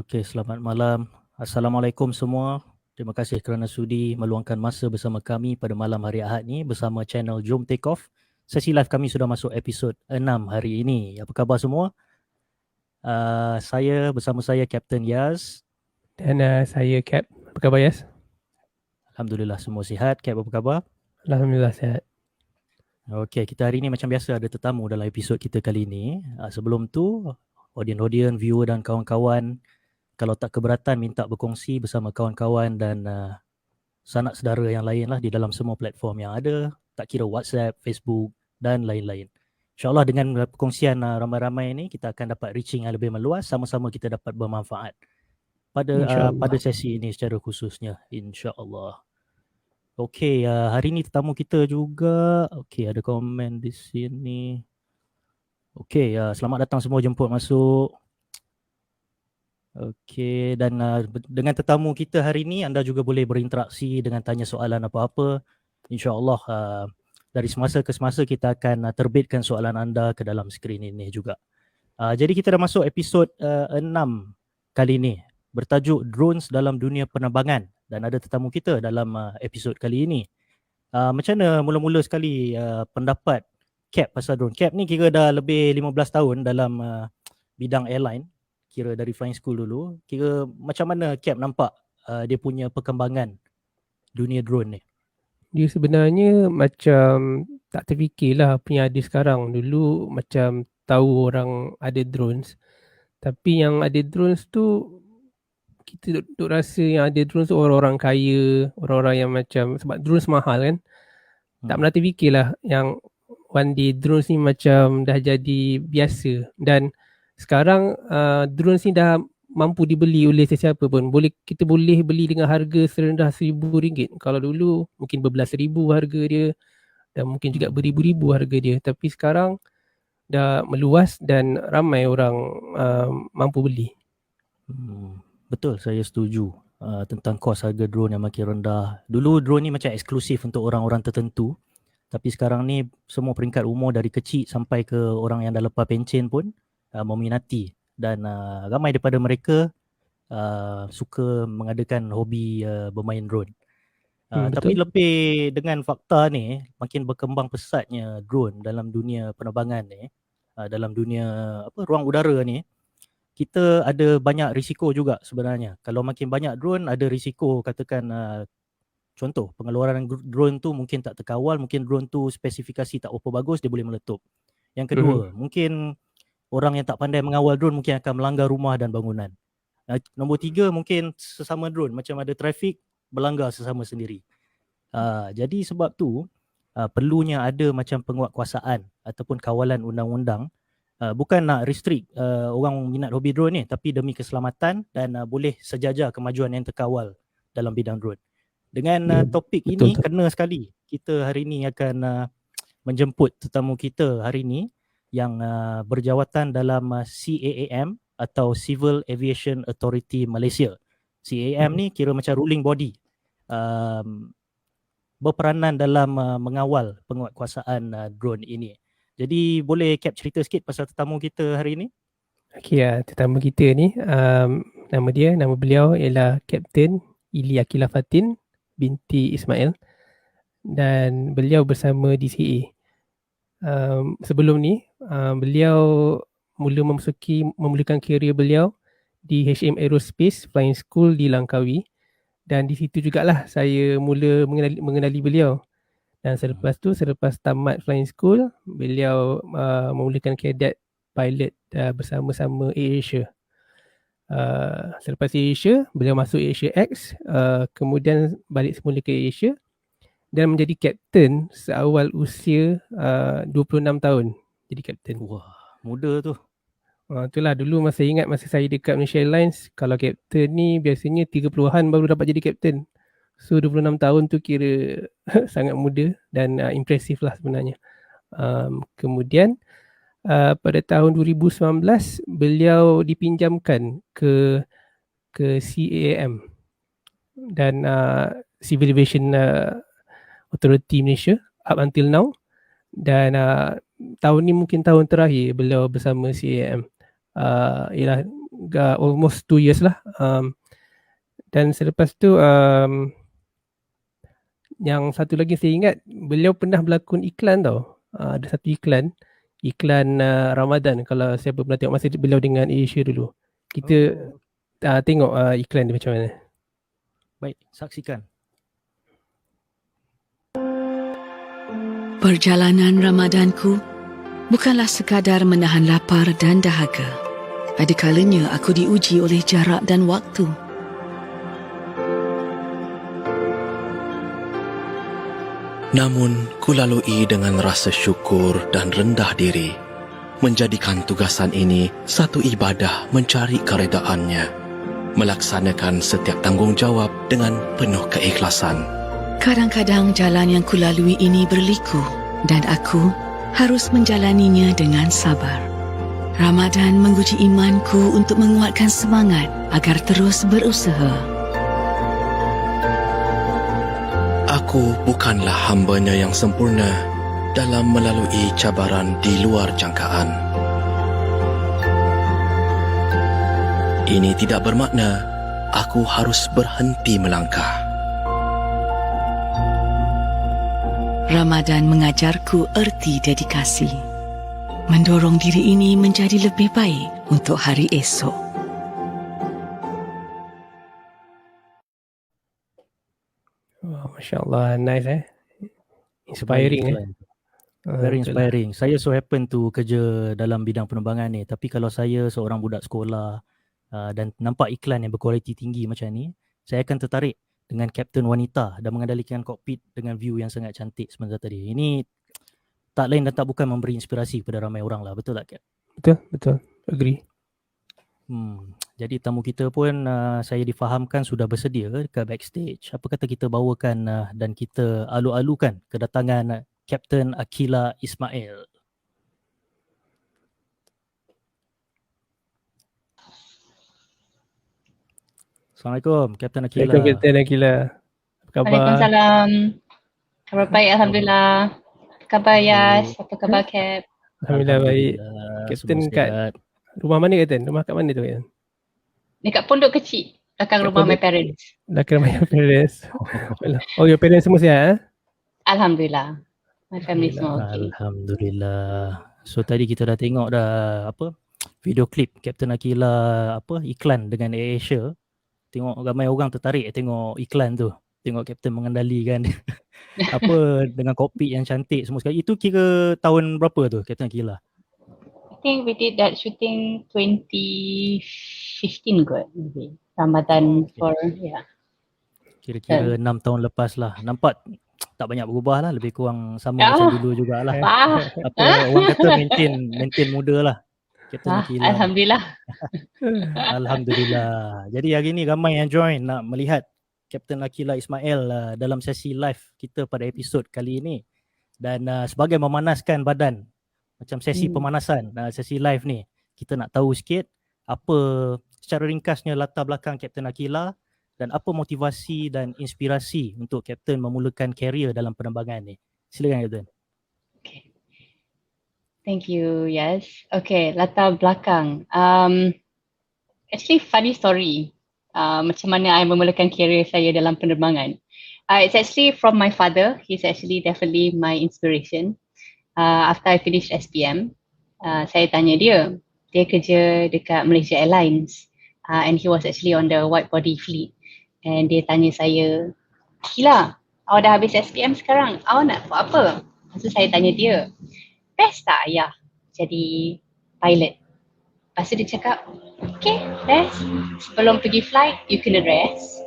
Okey, selamat malam. Assalamualaikum semua. Terima kasih kerana sudi meluangkan masa bersama kami pada malam hari Ahad ni bersama channel JOM TAKEOFF. Sesi live kami sudah masuk episod 6 hari ini. Apa khabar semua? Bersama saya Capt Yaz. Dan saya Kepp. Apa khabar, Yaz? Alhamdulillah semua sihat. Kepp, apa khabar? Alhamdulillah sihat. Okey, kita hari ini macam biasa ada tetamu dalam episod kita kali ini. Sebelum tu, audien-audien, viewer dan kawan-kawan, kalau tak keberatan minta berkongsi bersama kawan-kawan dan sanak saudara yang lain lah di dalam semua platform yang ada, tak kira WhatsApp, Facebook dan lain-lain. InsyaAllah dengan perkongsian ramai-ramai ini kita akan dapat reaching yang lebih meluas, sama-sama kita dapat bermanfaat pada sesi ini secara khususnya, insyaAllah. Okey, hari ini tetamu kita juga. Okey, ada komen di sini. Okey, selamat datang semua jemput masuk. Okey, dan dengan tetamu kita hari ini, anda juga boleh berinteraksi dengan tanya soalan apa-apa. InsyaAllah dari semasa ke semasa kita akan terbitkan soalan anda ke dalam skrin ini juga. Jadi kita dah masuk episod 6 kali ini bertajuk drones dalam dunia penerbangan dan ada tetamu kita dalam episod kali ini. Macam mana mula-mula sekali pendapat Kepp pasal drone? Kepp ni kira dah lebih 15 tahun dalam bidang airline, kira dari flying school dulu. Kira macam mana Kepp nampak dia punya perkembangan dunia drone ni? Dia sebenarnya macam tak terfikirlah apa yang ada sekarang. Dulu macam tahu orang ada drones. Tapi yang ada drones tu, kita duk rasa yang ada drones tu orang-orang kaya, orang-orang yang macam, sebab drones mahal kan. Tak pernah terfikirlah yang one day drones ni macam dah jadi biasa. Dan sekarang drones ni dah mampu dibeli oleh sesiapa pun. Kita boleh beli dengan harga serendah RM1,000. Kalau dulu mungkin berbelas ribu harga dia dan mungkin juga beribu-ribu harga dia. Tapi sekarang dah meluas dan ramai orang mampu beli. Betul, saya setuju tentang kos harga drone yang makin rendah. Dulu drone ni macam eksklusif untuk orang-orang tertentu. Tapi sekarang ni semua peringkat umur dari kecil sampai ke orang yang dah lepas pencen pun meminati. Dan ramai daripada mereka suka mengadakan hobi bermain drone. Tapi lebih dengan fakta ni, makin berkembang pesatnya drone dalam dunia penerbangan ni, dalam dunia ruang udara ni, kita ada banyak risiko juga sebenarnya. Kalau makin banyak drone, ada risiko katakan contoh, pengeluaran drone tu mungkin tak terkawal, mungkin drone tu spesifikasi tak apa bagus, dia boleh meletup. Yang kedua, mungkin orang yang tak pandai mengawal drone mungkin akan melanggar rumah dan bangunan. Nombor tiga, mungkin sesama drone macam ada trafik, berlanggar sesama sendiri. Jadi sebab tu perlunya ada macam penguatkuasaan ataupun kawalan undang-undang. Bukan nak restrict orang minat hobi drone ni, tapi demi keselamatan dan boleh sejajar kemajuan yang terkawal dalam bidang drone. Dengan topik ini kena sekali. Kita hari ini akan menjemput tetamu kita hari ini yang berjawatan dalam CAAM atau Civil Aviation Authority Malaysia. CAAM ni kira macam ruling body, berperanan dalam mengawal penguatkuasaan drone ini. Jadi boleh Kepp cerita sikit pasal tetamu kita hari ini? Okey, tetamu kita ni nama beliau ialah Captain Aquila binti Ismail dan beliau bersama DCA. Sebelum ni beliau memulakan kerjaya beliau di HM Aerospace Flying School di Langkawi dan di situ jugalah saya mula mengenali beliau. Dan selepas tamat flying school, beliau memulakan cadet pilot bersama-sama AirAsia. Selepas AirAsia, beliau masuk AirAsia X, kemudian balik semula ke AirAsia dan menjadi kapten seawal usia 26 tahun jadi kapten. Wah, muda tu. Itulah dulu masa saya dekat Malaysia Airlines, kalau kapten ni biasanya 30-an baru dapat jadi kapten. So 26 tahun tu kira sangat muda dan impresif lah sebenarnya. Kemudian pada tahun 2019 beliau dipinjamkan ke CAAM dan Civil Aviation Authority Malaysia up until now. Dan tahun ni mungkin tahun terakhir beliau bersama CAAM. Ialah almost 2 years lah. Dan selepas tu yang satu lagi saya ingat, beliau pernah berlakon iklan tau. Ada satu iklan Ramadan, kalau siapa pernah tengok masa beliau dengan Asia dulu. Kita tengok iklan dia macam mana. Baik, saksikan. Perjalanan Ramadanku bukanlah sekadar menahan lapar dan dahaga. Ada kalanya aku diuji oleh jarak dan waktu. Namun, ku lalui dengan rasa syukur dan rendah diri, menjadikan tugasan ini satu ibadah mencari keredaannya, melaksanakan setiap tanggungjawab dengan penuh keikhlasan. Kadang-kadang jalan yang kulalui ini berliku dan aku harus menjalaninya dengan sabar. Ramadan menguji imanku untuk menguatkan semangat agar terus berusaha. Aku bukanlah hambanya yang sempurna dalam melalui cabaran di luar jangkaan. Ini tidak bermakna aku harus berhenti melangkah. Ramadan mengajarku erti dedikasi. Mendorong diri ini menjadi lebih baik untuk hari esok. Wow, Masya Allah, nice inspiring. Very inspiring. Saya so happen to kerja dalam bidang penerbangan ni, tapi kalau saya seorang budak sekolah dan nampak iklan yang berkualiti tinggi macam ni, saya akan tertarik dengan kapten wanita dan mengendalikan kokpit dengan view yang sangat cantik sebentar tadi. Ini tak lain dan tak bukan memberi inspirasi kepada ramai orang lah. Betul tak, Cap? Betul. Agree. Jadi tamu kita pun saya difahamkan sudah bersedia dekat backstage. Apa kata kita bawakan dan kita alu-alukan kedatangan Capt Aquila Ismail. Assalamualaikum, Capt Aquila. Assalamualaikum, Capt Aquila. Apa khabar? Waalaikumsalam. Khabar baik, Alhamdulillah. Khabar Yaz, apa khabar Kepp? Alhamdulillah baik. Kapten kat rumah mana, Kapten? Rumah kat mana tu, Kapten? Dekat pondok kecil, belakang rumah my parents. Belakang my parents. Oh, your parents semua sihat? Alhamdulillah. My family semua okay. Alhamdulillah. So tadi kita dah tengok dah video klip Capt Aquila iklan dengan AirAsia. Tengok ramai orang tertarik tengok iklan tu. Tengok Kapten mengendalikan dengan kokpit yang cantik semua sekali. Itu kira tahun berapa tu Capt Aquila? I think we did that shooting 2015 kot maybe. Ramadan Kira-kira 6 tahun lepas lah. Nampak tak banyak berubah lah, lebih kurang sama macam dulu jugalah. Orang kata maintain muda lah Captain Aquila. Alhamdulillah. Alhamdulillah. Jadi hari ni ramai yang join nak melihat Captain Aquila Ismail dalam sesi live kita pada episod kali ini. Dan sebagai memanaskan badan, macam sesi pemanasan sesi live ni, kita nak tahu sikit apa secara ringkasnya latar belakang Captain Aquila dan apa motivasi dan inspirasi untuk Captain memulakan karier dalam penerbangan ni. Silakan Captain. Okay. Thank you, Yaz. Okay, latar belakang. Actually funny story. Macam mana I memulakan karier saya dalam penerbangan. It's actually from my father. He's actually definitely my inspiration. After I finished SPM, saya tanya dia kerja dekat Malaysia Airlines and he was actually on the wide body fleet. And dia tanya saya, Aquila, awak dah habis SPM sekarang, awak nak buat apa? Lepas tu saya tanya dia, best tak ayah jadi pilot? Lepas tu dia cakap, okay, best. Sebelum pergi flight, you kena rest.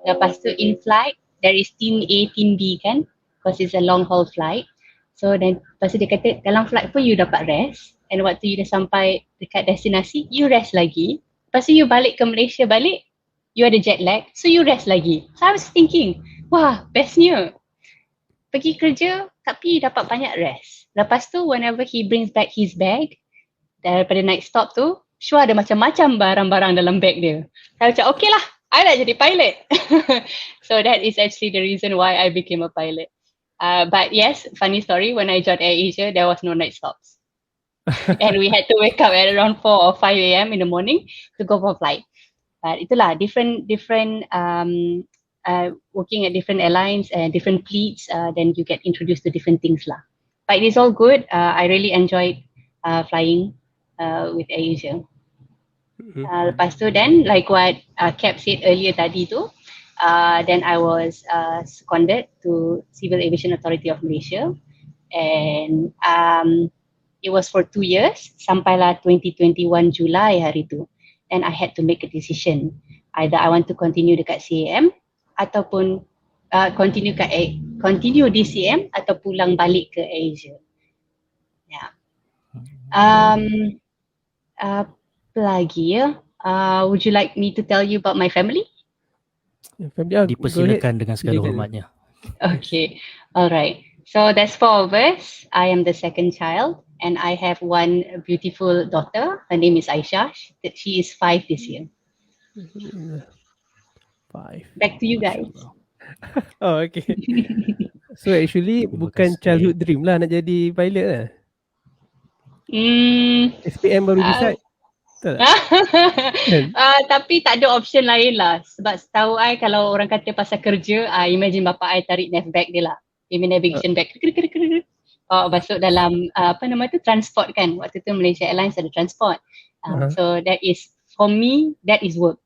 Lepas tu in flight, there is team A, team B kan? Because it's a long haul flight. So then, lepas tu dia kata, dalam flight pun you dapat rest. And waktu you dah sampai dekat destinasi, you rest lagi. Lepas tu you balik ke Malaysia balik, you ada jet lag, so you rest lagi. So I was thinking, wah, bestnya. Pergi kerja, tapi dapat banyak rest. Lepas tu, whenever he brings back his bag, daripada night stop tu, sure ada macam-macam barang-barang dalam bag dia. Saya macam, okay lah, I nak jadi pilot. So that is actually the reason why I became a pilot. But yes, funny story, when I joined AirAsia, there was no night stops. And we had to wake up at around 4 or 5 a.m. in the morning to go for flight. But itulah different working at different airlines and different fleets, then you get introduced to different things lah. But it is all good. I really enjoyed flying with AirAsia. Lepas tu then, like what Kepp said earlier tadi tu, then I was seconded to Civil Aviation Authority of Malaysia, and it was for 2 years sampailah 2021 Julai hari tu. And I had to make a decision. Either I want to continue dekat CAAM ataupun continue di CAAM atau pulang balik ke AirAsia. Yeah. Apa lagi ya? Would you like me to tell you about my family? Dipersilakan dengan segala hormatnya. Okay, alright. So there's 4 of us. I am the second child, and I have one beautiful daughter. Her name is Aisyah. She is 5 this year. 5. Back to you guys. Oh, okay. So actually bukan childhood dream lah nak jadi pilot lah. SPM baru decide. Tapi tak ada option lain lah. Sebab setahu I kalau orang kata pasal kerja, imagine bapa I tarik nav bag dia lah. Navigation bag. Masuk dalam transport kan. Waktu tu Malaysia Airlines ada transport. So that is, for me, that is work.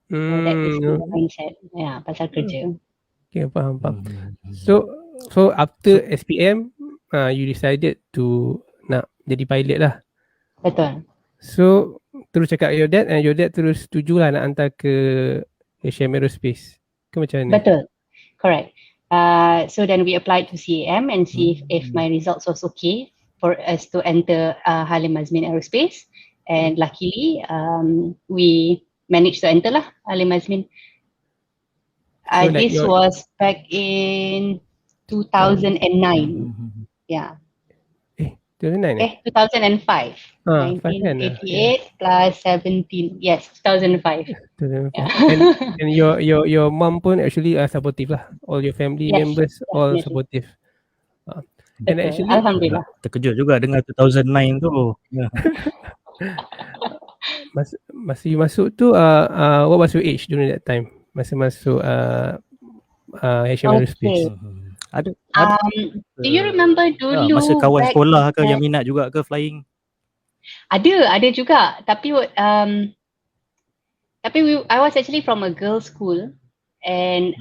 So that is my mindset. Ya, pasal kerja. Okay, faham. So after SPM, you decided to nak jadi pilot lah. Betul. So terus cakap your dad, and your dad terus setuju lah nak hantar ke HM Aerospace ke macam mana? Betul. Correct. So then we applied to CAAM and see if my results was okay for us to enter Halim Azmin Aerospace. And luckily, we managed to enter lah Halim Azmin. So this was back in 2009. Yeah. 2009 2005. 5 kan? 1988 plus 17. Yes, 2005. Yeah. And your mom pun actually supportive lah. All your family members all supportive. And actually Alhamdulillah. Terkejut juga dengar 2009 tu. Masa you masuk tu, what was your age during that time? Masa masuk HM Aerospace. Ada do you remember dulu masa kawan sekolah ke yang minat juga ke flying? Ada juga. Tapi I was actually from a girls' school, and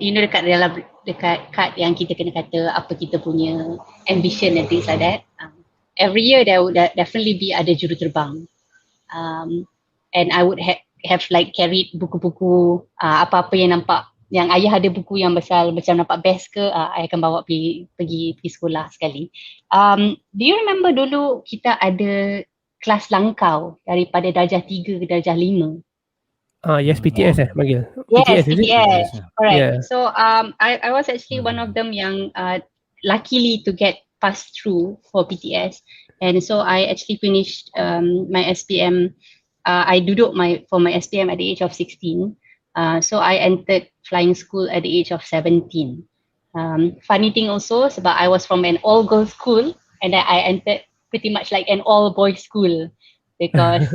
you know dekat kad yang kita kena kata apa kita punya ambition and things like that. Every year there would definitely be ada juruterbang. And I would have like carried buku-buku apa-apa yang nampak, yang ayah ada buku yang besar macam nampak best ke, I akan bawa pergi sekolah sekali. Do you remember dulu kita ada kelas langkau daripada darjah 3 ke darjah 5? Yes, PTS panggil. Yes, PTS. Correct. Yeah. So I was actually one of them yang luckily to get passed through for PTS, and so I actually finished my SPM. I duduk for my SPM at the age of 16. So I entered flying school at the age of 17. Funny thing also, sebab I was from an all-girls school, and then I entered pretty much like an all-boys school, because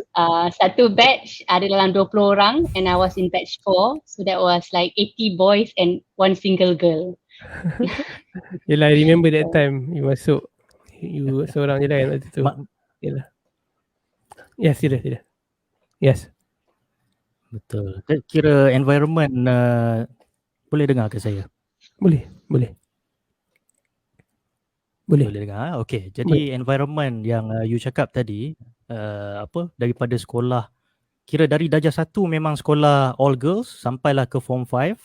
satu batch ada dalam 20 orang, and I was in batch 4, so that was like 80 boys and 1 single girl. Yelah, I remember that time you masuk, you seorang je lah yang waktu tu. Yelah. Yes, tidak. Yes. Betul. Kira environment boleh dengar ke saya? Boleh. Boleh dengar. Okay. Jadi environment yang you cakap tadi, daripada sekolah, kira dari darjah 1 memang sekolah all girls sampailah ke form 5,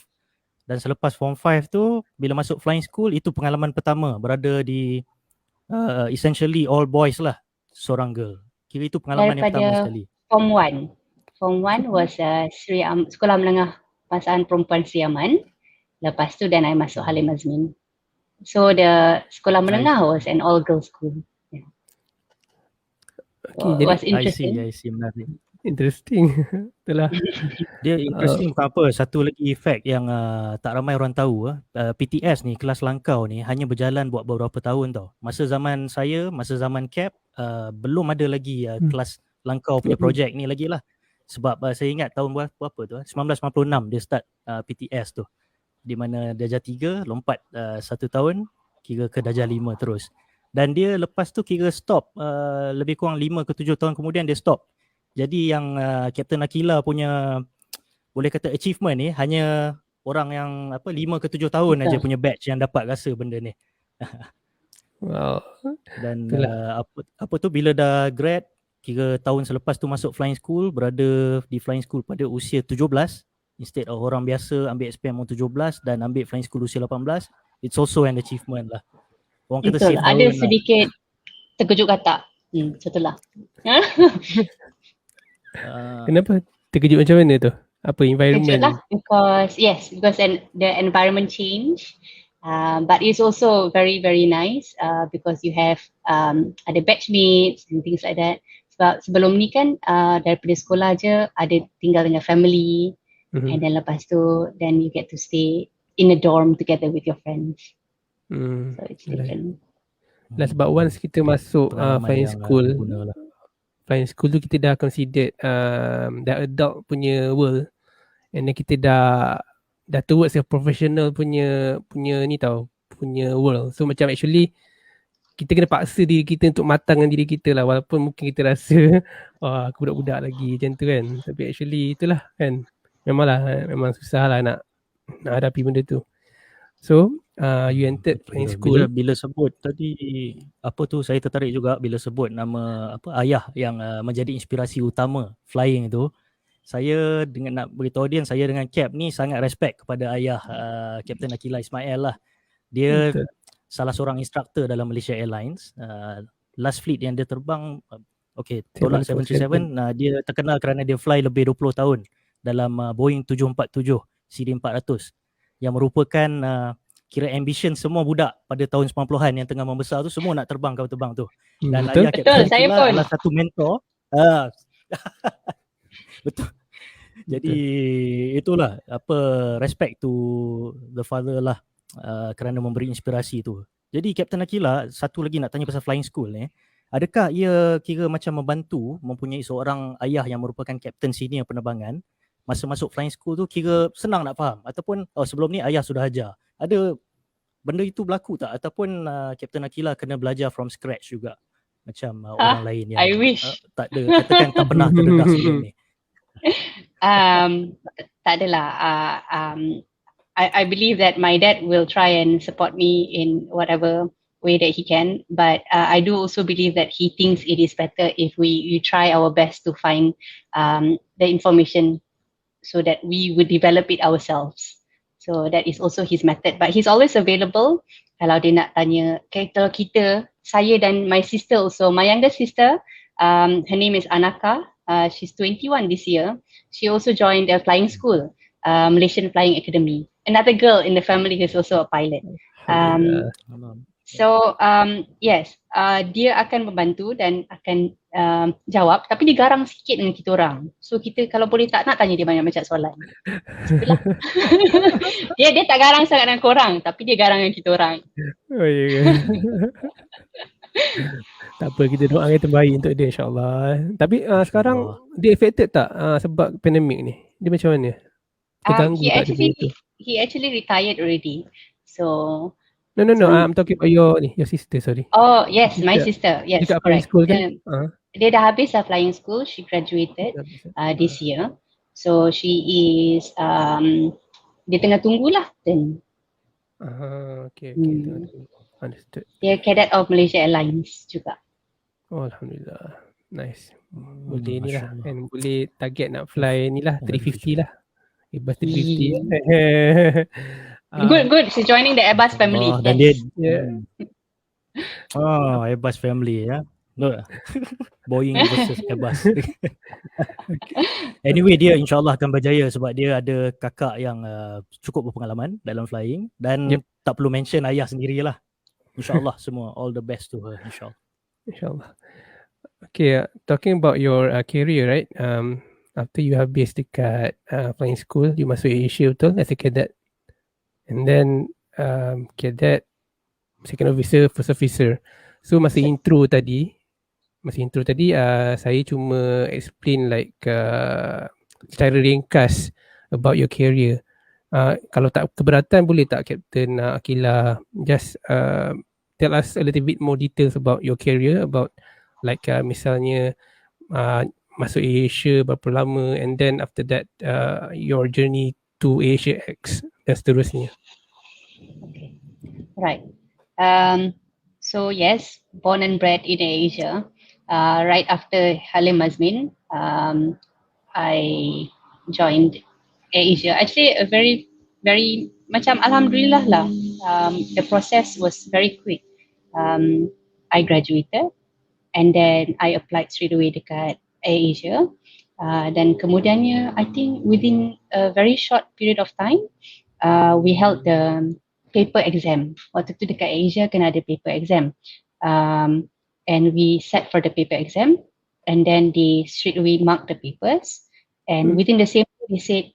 dan selepas form 5 tu bila masuk flying school, itu pengalaman pertama berada di essentially all boys lah, seorang girl. Kira itu pengalaman yang pertama sekali. Form 1 was sekolah menengah pasangan perempuan Sri Aman. Lepas tu then I masuk Halim Azmin. So the sekolah menengah was an all girls school. Yeah. Okay, It was interesting. I see, menarik. Interesting. Itulah. Dia interesting bukan apa. Satu lagi fact yang tak ramai orang tahu. PTS ni, kelas langkau ni hanya berjalan buat beberapa tahun tau. Masa zaman saya, masa zaman Kepp, belum ada lagi kelas langkau punya projek ni lagi lah. Sebab saya ingat tahun berapa tu, 1996 dia start PTS tu. Di mana Darjah 3 lompat 1 tahun kira ke Darjah 5 terus. Dan dia lepas tu kira stop lebih kurang 5 ke 7 tahun kemudian dia stop. Jadi yang Capt Aquila punya boleh kata achievement ni hanya orang yang 5 ke 7 tahun aja punya batch yang dapat rasa benda ni. Wow. Dan apa tu bila dah grad, kira tahun selepas tu masuk flying school, berada di flying school pada usia 17 instead of orang biasa ambil SPM umur 17 dan ambil flying school usia 18. It's also an achievement lah. Orang kata Betul, save ada tahun sedikit terkejut kata. Betul lah. Kenapa? Terkejut macam mana tu? Apa environment? Terkejut lah because the environment change. But it's also very very nice because you have ada batchmates and things like that. Sebab sebelum ni kan daripada sekolah je ada tinggal dengan family, and then lepas tu then you get to stay in a dorm together with your friends. So it's different. Lah sebab once kita masuk flying school, flying school tu kita dah considered dah adult punya world, and then kita dah towards a professional punya ni tau, punya world. So macam actually kita kena paksa diri kita untuk matangkan diri kita lah, walaupun mungkin kita rasa aku budak-budak lagi macam tu kan, tapi actually itulah kan, memang susah lah nak hadapi benda tu. So you entered flying school. Bila sebut tadi apa tu, saya tertarik juga bila sebut nama ayah yang menjadi inspirasi utama flying tu. Saya dengan nak beritahu audience, saya dengan Kepp ni sangat respect kepada ayah Capt Aquila Ismail lah. Dia salah seorang instructor dalam Malaysia Airlines. Last fleet yang dia terbang tolak 737, dia terkenal kerana dia fly lebih 20 tahun dalam Boeing 747 CD400 yang merupakan kira ambition semua budak pada tahun 90-an yang tengah membesar tu, semua nak terbang kapal terbang tu. Dan ayah Capt Aquila adalah satu mentor. Betul. Jadi itulah respect to the father lah kerana memberi inspirasi tu. Jadi Capt Aquila, satu lagi nak tanya pasal flying school ni. Adakah ia kira macam membantu mempunyai seorang ayah yang merupakan kapten senior penerbangan? Masa masuk flying school tu kira senang nak faham, ataupun sebelum ni ayah sudah ajar? Ada benda itu berlaku tak, ataupun Capt Aquila kena belajar from scratch juga macam orang lain yang I wish. tak ada, katakan tak pernah terdedah sebelum ni? Tak adalah. I believe that my dad will try and support me in whatever way that he can, but I do also believe that he thinks it is better if we try our best to find the information so that we would develop it ourselves. So that is also his method, but he's always available kalau dia nak tanya. Kalau kita, saya dan my sister also, my younger sister, her name is Anaka. She's 21 this year. She also joined a flying school, Malaysian Flying Academy. Another girl in the family who's also a pilot. So yes, dia akan membantu dan akan jawab, tapi dia garang sikit dengan kita orang. So kita kalau boleh tak nak tanya dia banyak-banyak soalan. Itulah. dia tak garang sangat dengan korang, tapi dia garang dengan kita orang. Oh ya ke? Tak apa, kita doa yang terbaik untuk dia insyaAllah. Tapi sekarang dia affected tak sebab pandemik ni? Dia macam mana? He actually retired already. So No, I'm talking about your sister, sorry. Oh yes, my sister. Yes, dekat correct. School kan? Dia dah habis flying school. She graduated this year. So she is dia tengah tunggulah then. Okay. Understood. Dia cadet of Malaysia Airlines juga. Oh, Alhamdulillah. Nice. Boleh ni lah kan, boleh target nak fly ni lah 350 lah. Airbus 350. Good. She's joining the Airbus family. Dan dia Airbus family ya. No. Boeing versus Airbus. Anyway, dia insyaAllah akan berjaya sebab dia ada kakak yang cukup berpengalaman dalam flying dan tak perlu mention ayah sendirilah. InsyaAllah semua all the best to her insyaAllah. Okay, talking about your career, right? After you have base dekat flying school, you masuk Asia betul as a cadet. And then cadet, second officer, first officer. So masa intro tadi, saya cuma explain like secara ringkas about your career. Kalau tak keberatan, boleh tak Captain Aquila just tell us a little bit more details about your career, about like misalnya masuk Asia berapa lama, and then after that your journey to Asia X dan seterusnya. Okay. Right. So yes, born and bred in Asia. Right after Halim Mazmin, I joined Asia. Actually, a very macam alhamdulillah lah. The process was very quick. I graduated and then I applied straight away dekat Asia. Dan kemudiannya, I think within a very short period of time, we held the paper exam. Waktu tu dekat Asia kena ada paper exam. And we sat for the paper exam and then they straight away marked the papers. And within the same day, they said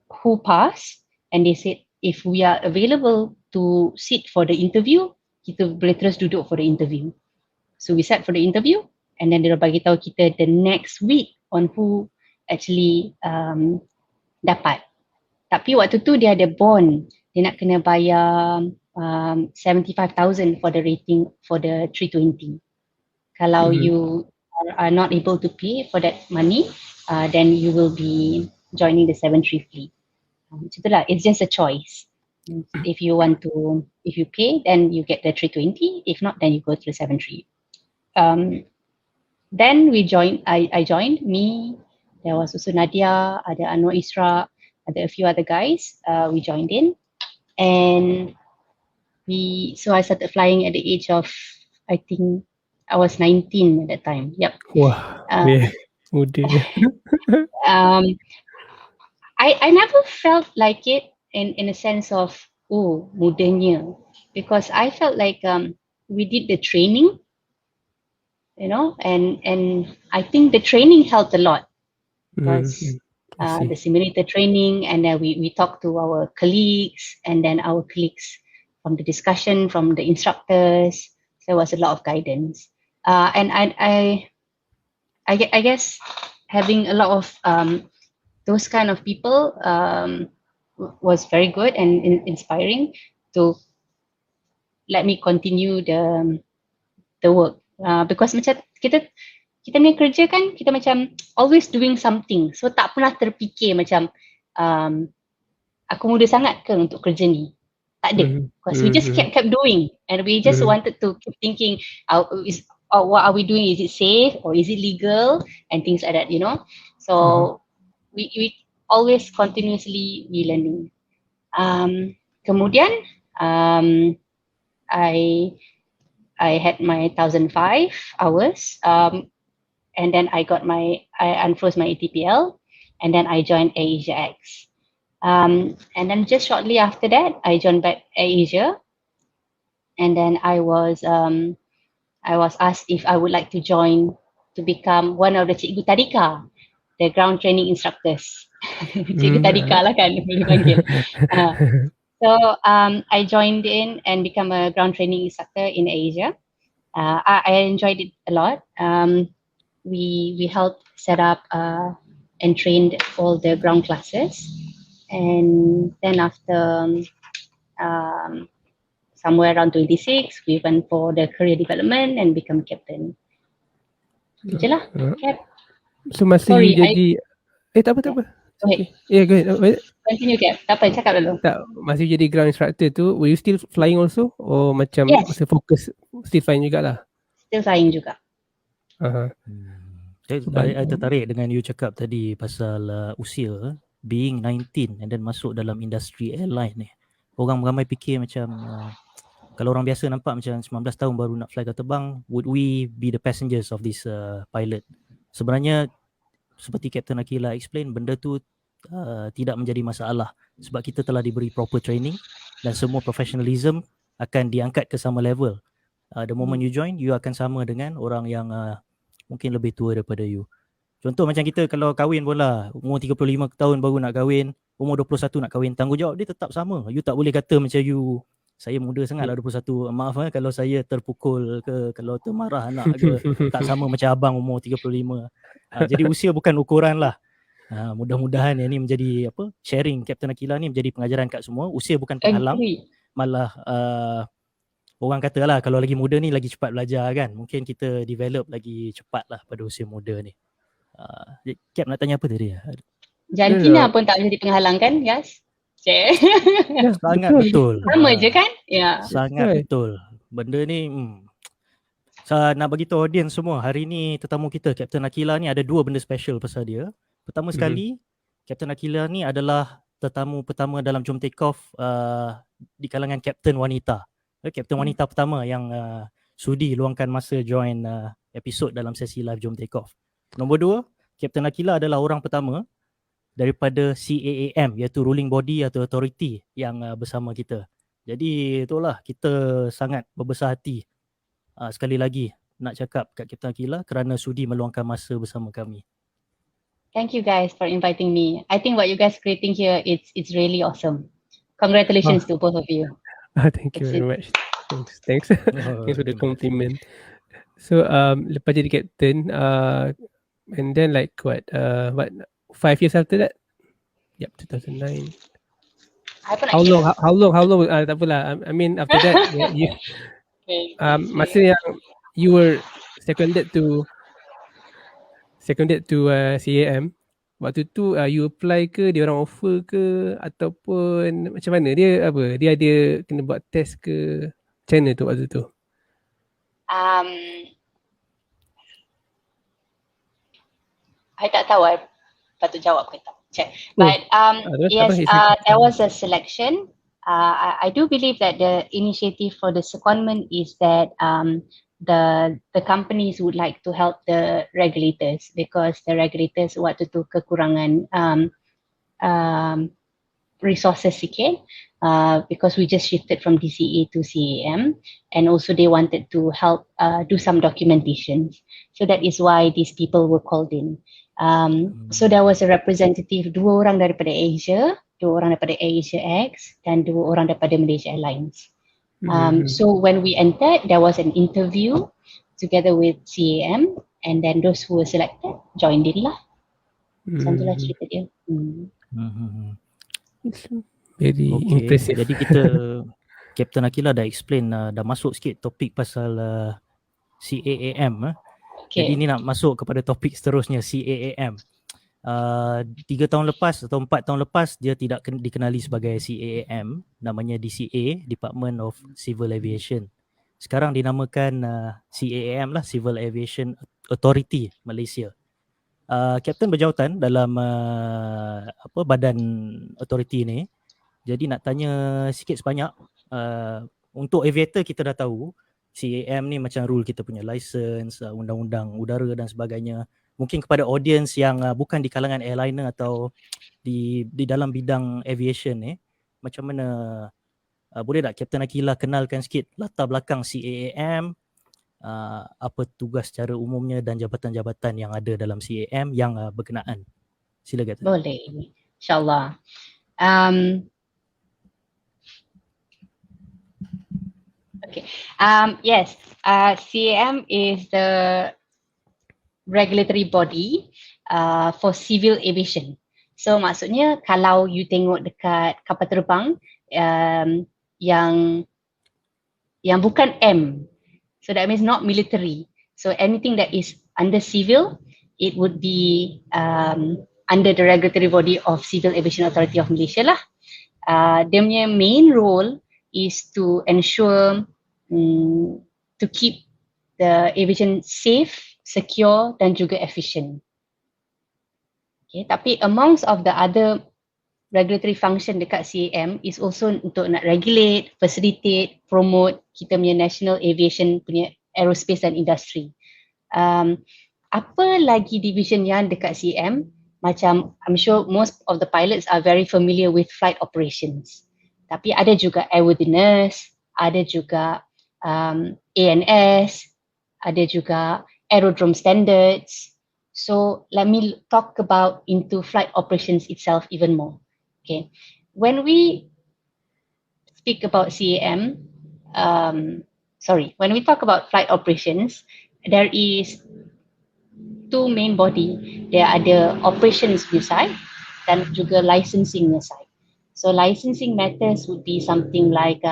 who passed, and they said if we are available to sit for the interview, kita boleh terus duduk for the interview. So we sat for the interview and then dia bagi tahu kita the next week on who actually dapat. Tapi waktu tu dia ada bond, dia nak kena bayar 75,000 for the rating for the 320. Kalau you are not able to pay for that money, then you will be joining the 73 fleet. Macam itulah, it's just a choice. If you pay, then you get the 320. If not, then you go to the 73. Then we joined. I joined. Me, there was also Nadia, ada Anwar Isra, ada a few other guys. We joined in, and so I started flying at the age of, I think I was 19 at that time. Yep. Wah, muda. I never felt like it in a sense of mudanya, because I felt like we did the training, and I think the training helped a lot, because the simulator training, and then we talked to our colleagues, and then our colleagues from the discussion from the instructors. There was a lot of guidance, and I guess having a lot of those kind of people was very good and inspiring to let me continue the work, because macam kita punya kerja kan, kita macam always doing something, so tak pernah terfikir macam aku muda sangat ke untuk kerja ni. Tak ada, because we just kept doing, and we just wanted to keep thinking, what are we doing, is it safe or is it legal, and things like that, so we always continuously be learning. Kemudian I had my 1,005 hours, and then I unfroze my ATPL, and then I joined AirAsia X. And then just shortly after that, I joined back AirAsia, and then I was asked if I would like to join to become one of the Cikgu Tadika, the ground training instructors. Cikgu Tadika lah kan, boleh panggil. So I joined in and become a ground training instructor in Asia. I enjoyed it a lot. We helped set up and trained all the ground classes, and then after somewhere around 26, we went for the career development and become captain. Macam lah, Cap. So masih jadi tak apa. Okay. Yeah, go ahead. Continue, Cap. Tak apa, cakap dulu. Tak, masih jadi ground instructor tu, were you still flying also? Or macam Yes. masih fokus still flying jugalah? Still flying juga. Saya tertarik dengan you cakap tadi pasal usia, being 19 and then masuk dalam industri airline ni. Orang ramai fikir macam kalau orang biasa nampak macam 19 tahun baru nak fly kapal terbang, would we be the passengers of this pilot? Sebenarnya seperti Captain Aquila explain, benda tu tidak menjadi masalah sebab kita telah diberi proper training dan semua professionalism akan diangkat ke sama level. The moment you join, you akan sama dengan orang yang mungkin lebih tua daripada you. Contoh macam kita kalau kahwin pun lah, umur 35 tahun baru nak kahwin, umur 21 nak kahwin, tanggungjawab dia tetap sama. You tak boleh kata macam you, saya muda sangat lah 21. Maaf kalau saya terpukul ke, kalau termarah anak ke, tak sama macam abang umur 35. Jadi usia bukan ukuran lah. Mudah-mudahan yang ni menjadi sharing Captain Aquila ni menjadi pengajaran kat semua. Usia bukan penghalang. Malah orang kata lah kalau lagi muda ni lagi cepat belajar kan. Mungkin kita develop lagi cepat lah pada usia muda ni. Cap nak tanya apa tadi? Jantina pun tak jadi penghalang kan, Yaz? Sangat betul. Sama je kan? Ya. Sangat betul. Benda ni nak bagi tahu audience semua, hari ni tetamu kita Captain Aquila ni ada dua benda special pasal dia. Pertama sekali, Captain Aquila ni adalah tetamu pertama dalam JOM TAKEOFF di kalangan Captain wanita. Captain wanita pertama yang sudi luangkan masa join episod dalam sesi live JOM TAKEOFF. Nombor dua, Captain Aquila adalah orang pertama daripada CAAM, iaitu ruling body atau authority yang bersama kita. Jadi itulah, kita sangat berbesar hati sekali lagi nak cakap kat Captain Aquila kerana sudi meluangkan masa bersama kami. Thank you guys for inviting me. I think what you guys creating here, it's really awesome. Congratulations to both of you. Thank you very much. Thanks. Thanks for the compliment. So lepas jadi captain, and then like what 5 years after that? Yep, 2009. How long? Tak apalah. I mean after that, you masa yang you were seconded to CAAM, waktu tu you apply ke, dia orang offer ke, ataupun macam mana? Dia ada kena buat test ke? Macam mana tu waktu tu? I tak tahu, I patut jawab ke tak. Check. But yes, there was a selection. I do believe that the initiative for the secondment is that the companies would like to help the regulators, because the regulators waktu tu kekurangan resources sikit, because we just shifted from DCA to CAAM, and also they wanted to help do some documentations. So that is why these people were called in. So there was a representative, 2 orang daripada Asia, 2 orang daripada Asia X, dan 2 orang daripada Malaysia Airlines. So when we entered, there was an interview together with CAAM, and then those who were selected joined in lah. Macam itulah cerita dia. Very impressive. Jadi kita Captain Aquila dah explain, dah masuk sikit topik pasal CAAM. Jadi ni nak masuk kepada topik seterusnya, CAAM. 3 tahun lepas atau 4 tahun lepas dia tidak dikenali sebagai CAAM, namanya DCA, Department of Civil Aviation. Sekarang dinamakan CAAM lah, Civil Aviation Authority Malaysia. Kapten berjawatan dalam badan authority ni. Jadi nak tanya sikit sebanyak, untuk aviator kita dah tahu CAAM ni macam rule kita punya license, undang-undang udara dan sebagainya. Mungkin kepada audience yang bukan di kalangan airliner atau di dalam bidang aviation ni, macam mana, boleh tak Captain Aquila kenalkan sikit latar belakang CAAM, apa tugas secara umumnya dan jabatan-jabatan yang ada dalam CAAM yang berkenaan. Sila Captain. Boleh, insyaAllah. Okay. Yes, CAAM is the regulatory body for civil aviation. So maksudnya kalau you tengok dekat kapal terbang yang bukan M, so that means not military. So anything that is under civil, it would be under the regulatory body of Civil Aviation Authority of Malaysia lah. Dia punya main role is to ensure to keep the aviation safe, secure dan juga efficient. Okay, tapi amongst of the other regulatory function dekat CAAM is also untuk nak regulate, facilitate, promote kita punya national aviation punya aerospace dan industry. Apa lagi division yang dekat CAAM? Macam I'm sure most of the pilots are very familiar with flight operations. Tapi ada juga airworthiness, ada juga ANS, ada juga aerodrome standards. So let me talk about into flight operations itself even more. Okay, when we speak about CAAM, when we talk about flight operations, there is two main body. There ada operations side dan juga licensing side. So licensing matters would be something like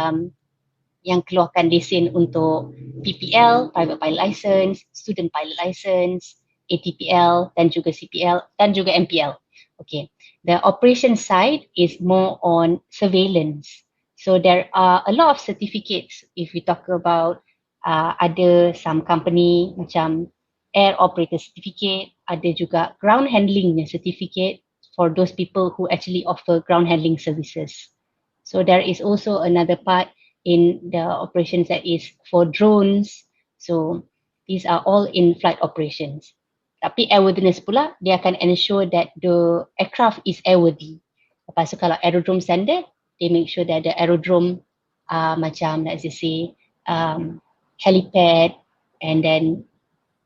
yang keluarkan lesen untuk PPL, Private Pilot License, Student Pilot License, ATPL dan juga CPL dan juga MPL. Okay, the operation side is more on surveillance. So there are a lot of certificates if we talk about ada some company macam air operator certificate, ada juga ground handling certificate for those people who actually offer ground handling services. So there is also another part in the operations that is for drones. So these are all in flight operations. Tapi airworthiness pula, dia akan ensure that the aircraft is airworthy. Lepas tu kalau aerodrome standard, they make sure that the aerodrome macam let's just say helipad and then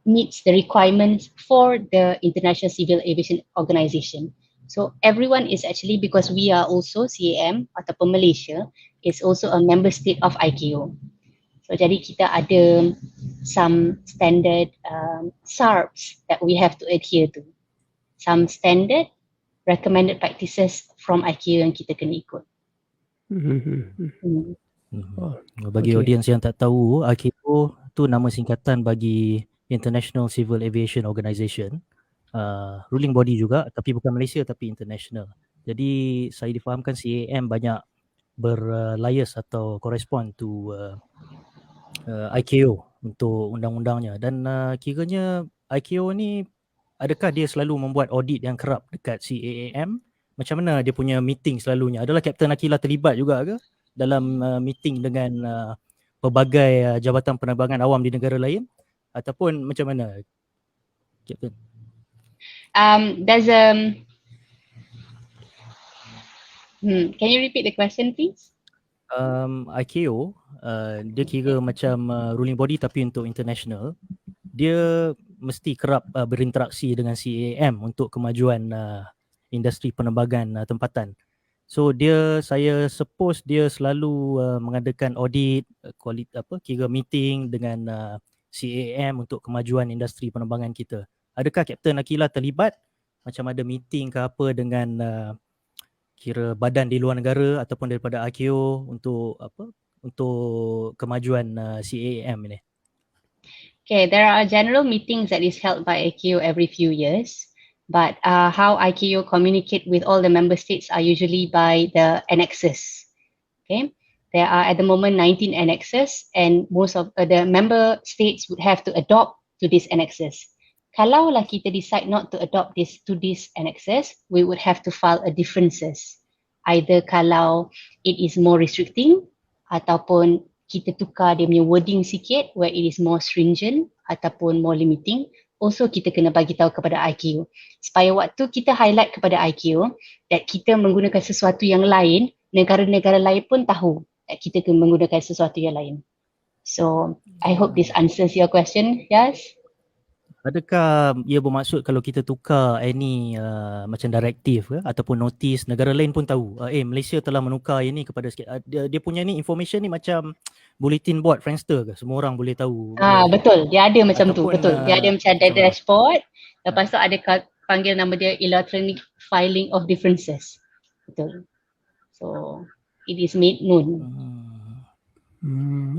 meets the requirements for the International Civil Aviation Organization. So everyone is actually, because we are also CAAM ataupun Malaysia, is also a member state of ICAO. So jadi kita ada some standard SARPs that we have to adhere to. Some standard recommended practices from ICAO yang kita kena ikut. Bagi audiens yang tak tahu, ICAO tu nama singkatan bagi International Civil Aviation Organization. Ruling body juga, tapi bukan Malaysia tapi international. Jadi saya difahamkan CAAM banyak berlias atau correspond to ICAO untuk undang-undangnya, dan kiranya ICAO ni adakah dia selalu membuat audit yang kerap dekat CAAM? Macam mana dia punya meeting selalunya? Adalah Capt Aquila terlibat juga ke dalam meeting dengan pelbagai jabatan penerbangan awam di negara lain, ataupun macam mana, Captain? Can you repeat the question please? ICAO dia kira macam ruling body tapi untuk international. Dia mesti kerap berinteraksi dengan CAAM untuk kemajuan industri penerbangan tempatan. So saya suppose dia selalu mengadakan audit, kira meeting dengan CAAM untuk kemajuan industri penerbangan kita. Adakah Captain Aquila terlibat macam ada meeting ke apa dengan kira badan di luar negara ataupun daripada ICAO untuk kemajuan CAAM ini? Okay, there are general meetings that is held by ICAO every few years, but how ICAO communicate with all the member states are usually by the annexes. Okay, there are at the moment 19 annexes, and most of the member states would have to adopt to these annexes. Kalau lah kita decide not to adopt to these annexes, we would have to file a differences. Either kalau it is more restricting, ataupun kita tukar dia punya wording sikit where it is more stringent ataupun more limiting. Also kita kena bagi tahu kepada ICAO supaya waktu kita highlight kepada ICAO that kita menggunakan sesuatu yang lain, negara-negara lain pun tahu that kita kena menggunakan sesuatu yang lain. So I hope this answers your question, Yaz. Adakah ia bermaksud kalau kita tukar any macam direktif ke ataupun notis, negara lain pun tahu Malaysia telah menukar ini kepada dia punya ni information ni macam bulletin board Friendster ke? Semua orang boleh tahu. Betul, dia ada macam tu, betul. Dia ada macam ada macam dashboard, lepas tu ada panggil nama dia electronic filing of differences. Betul. So it is made known.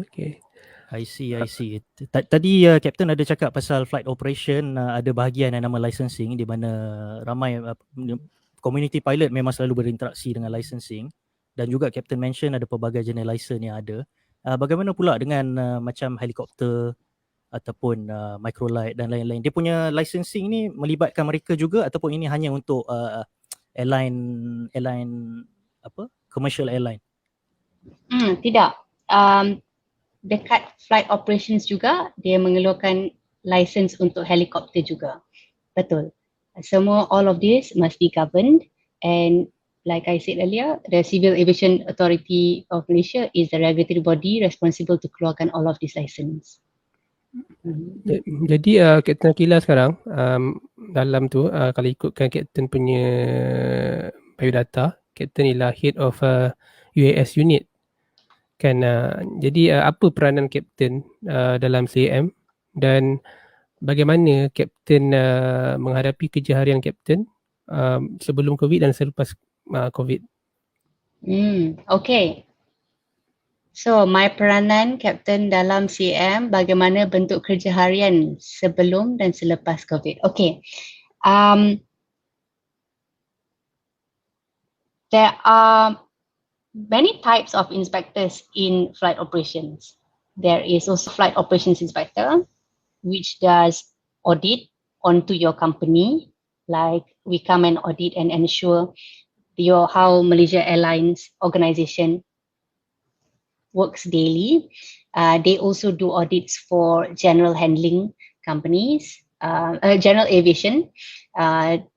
Okay. I see. Tadi Captain ada cakap pasal flight operation, ada bahagian yang nama licensing di mana ramai community pilot memang selalu berinteraksi dengan licensing, dan juga Captain mention ada pelbagai jenis license yang ada. Bagaimana pula dengan macam helikopter ataupun microlight dan lain-lain? Dia punya licensing ni melibatkan mereka juga ataupun ini hanya untuk airline commercial airline? Tidak. Dekat flight operations juga dia mengeluarkan license untuk helikopter juga. Betul. Semua all of this must be governed, and like I said earlier, the Civil Aviation Authority of Malaysia is the regulatory body responsible to keluarkan all of this license. Jadi Kapten Aquila sekarang dalam tu kalau ikutkan Kapten punya biodata, Kapten ialah Head of UAS Unit kan. Jadi apa peranan Kapten dalam CAAM dan bagaimana Kapten menghadapi kerja harian Kapten sebelum COVID dan selepas COVID? Okay. So, my peranan Kapten dalam CAAM, bagaimana bentuk kerja harian sebelum dan selepas COVID. Okay. There are many types of inspectors in flight operations. There is also flight operations inspector, which does audit onto your company. Like we come and audit and ensure how Malaysia Airlines organization works daily. They also do audits for general handling companies, general aviation,